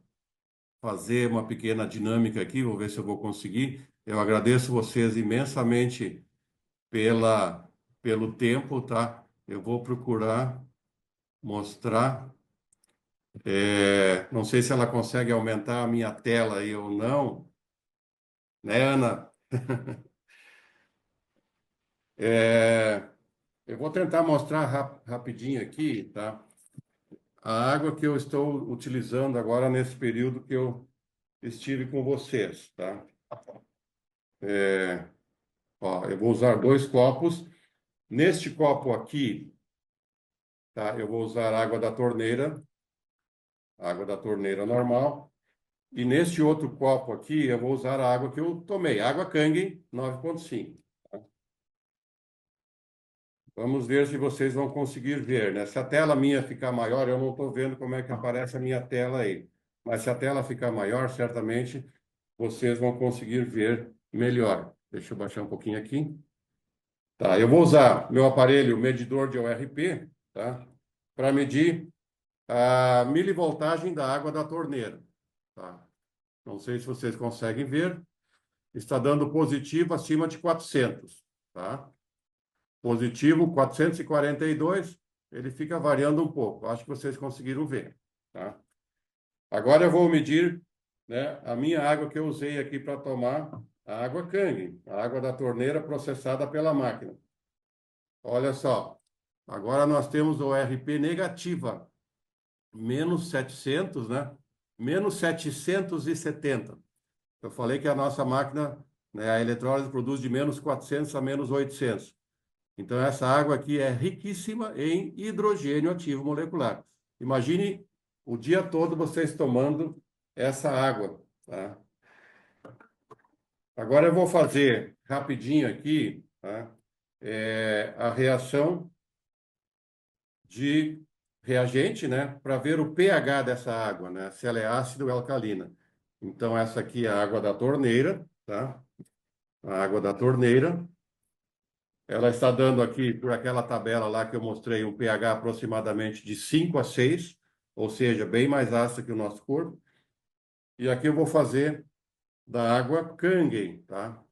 fazer uma pequena dinâmica aqui, vou ver se eu vou conseguir. Eu agradeço vocês imensamente pelo tempo, tá? Eu vou procurar mostrar. Não sei se ela consegue aumentar a minha tela aí ou não, né, Ana? É, eu vou tentar mostrar rapidinho aqui, tá? A água que eu estou utilizando agora nesse período que eu estive com vocês, tá? Ó, eu vou usar 2 copos. Neste copo aqui, tá? Eu vou usar água da torneira normal. E neste outro copo aqui, eu vou usar a água que eu tomei, água Kangen 9,5. Vamos ver se vocês vão conseguir ver, né? Se a tela minha ficar maior, eu não estou vendo como é que aparece a minha tela aí. Mas se a tela ficar maior, certamente vocês vão conseguir ver melhor. Deixa eu baixar um pouquinho aqui. Tá, eu vou usar meu aparelho medidor de ORP, tá? Para medir a milivoltagem da água da torneira, tá? Não sei se vocês conseguem ver. Está dando positivo acima de 400, tá? Positivo 442, ele fica variando um pouco. Acho que vocês conseguiram ver, tá? Agora eu vou medir, né, a minha água que eu usei aqui para tomar, a água Kangen, a água da torneira processada pela máquina. Olha só, agora nós temos o RP negativa, menos 700, né? Menos 770. Eu falei que a nossa máquina, né, a eletrólise produz de menos 400 a menos 800. Então, essa água aqui é riquíssima em hidrogênio ativo molecular. Imagine o dia todo vocês tomando essa água, tá? Agora eu vou fazer rapidinho aqui, tá? A reação de reagente, né? Para ver o pH dessa água, né? Se ela é ácida ou alcalina. Então, essa aqui é a água da torneira, tá? A água da torneira. Ela está dando aqui, por aquela tabela lá que eu mostrei, um pH aproximadamente de 5 a 6, ou seja, bem mais ácido que o nosso corpo. E aqui eu vou fazer da água Kangen, tá?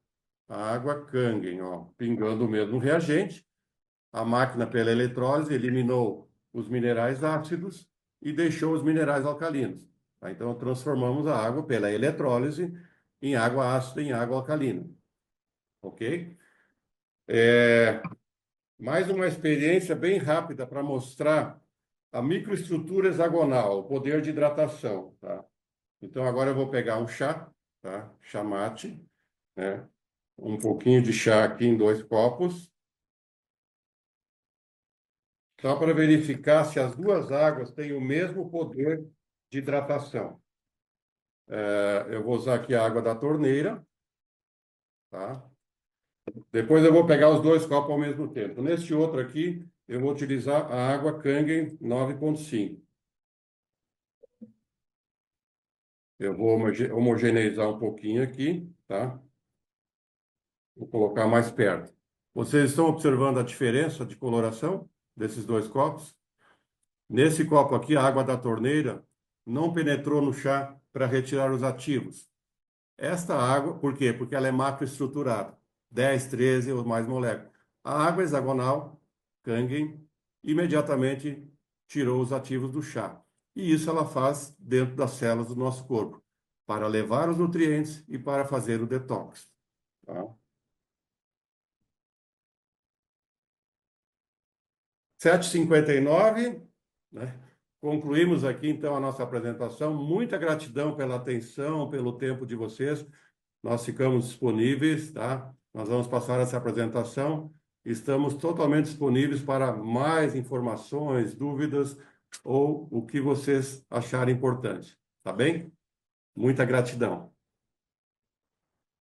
A água Kangen, ó, pingando o mesmo reagente. A máquina, pela eletrólise, eliminou os minerais ácidos e deixou os minerais alcalinos, tá? Então, transformamos a água, pela eletrólise, em água ácida, em água alcalina. Ok? Mais uma experiência bem rápida para mostrar a microestrutura hexagonal, o poder de hidratação, tá? Então, agora eu vou pegar um chá, tá? Chá mate, né? Um pouquinho de chá aqui em 2 copos, só para verificar se as duas águas têm o mesmo poder de hidratação. Eu vou usar aqui a água da torneira, tá? Depois eu vou pegar os 2 copos ao mesmo tempo. Neste outro aqui, eu vou utilizar a água Kangen 9,5. Eu vou homogeneizar um pouquinho aqui, tá? Vou colocar mais perto. Vocês estão observando a diferença de coloração desses 2 copos? Nesse copo aqui, a água da torneira não penetrou no chá para retirar os ativos. Esta água, por quê? Porque ela é macroestruturada, 10, 13 ou mais moléculas. A água hexagonal, Kangen, imediatamente tirou os ativos do chá. E isso ela faz dentro das células do nosso corpo, para levar os nutrientes e para fazer o detox, tá? 7h59, né? Concluímos aqui, então, a nossa apresentação. Muita gratidão pela atenção, pelo tempo de vocês. nós ficamos disponíveis, tá? Nós vamos passar essa apresentação. Estamos totalmente disponíveis para mais informações, dúvidas ou o que vocês acharem importante, tá bem? Muita gratidão.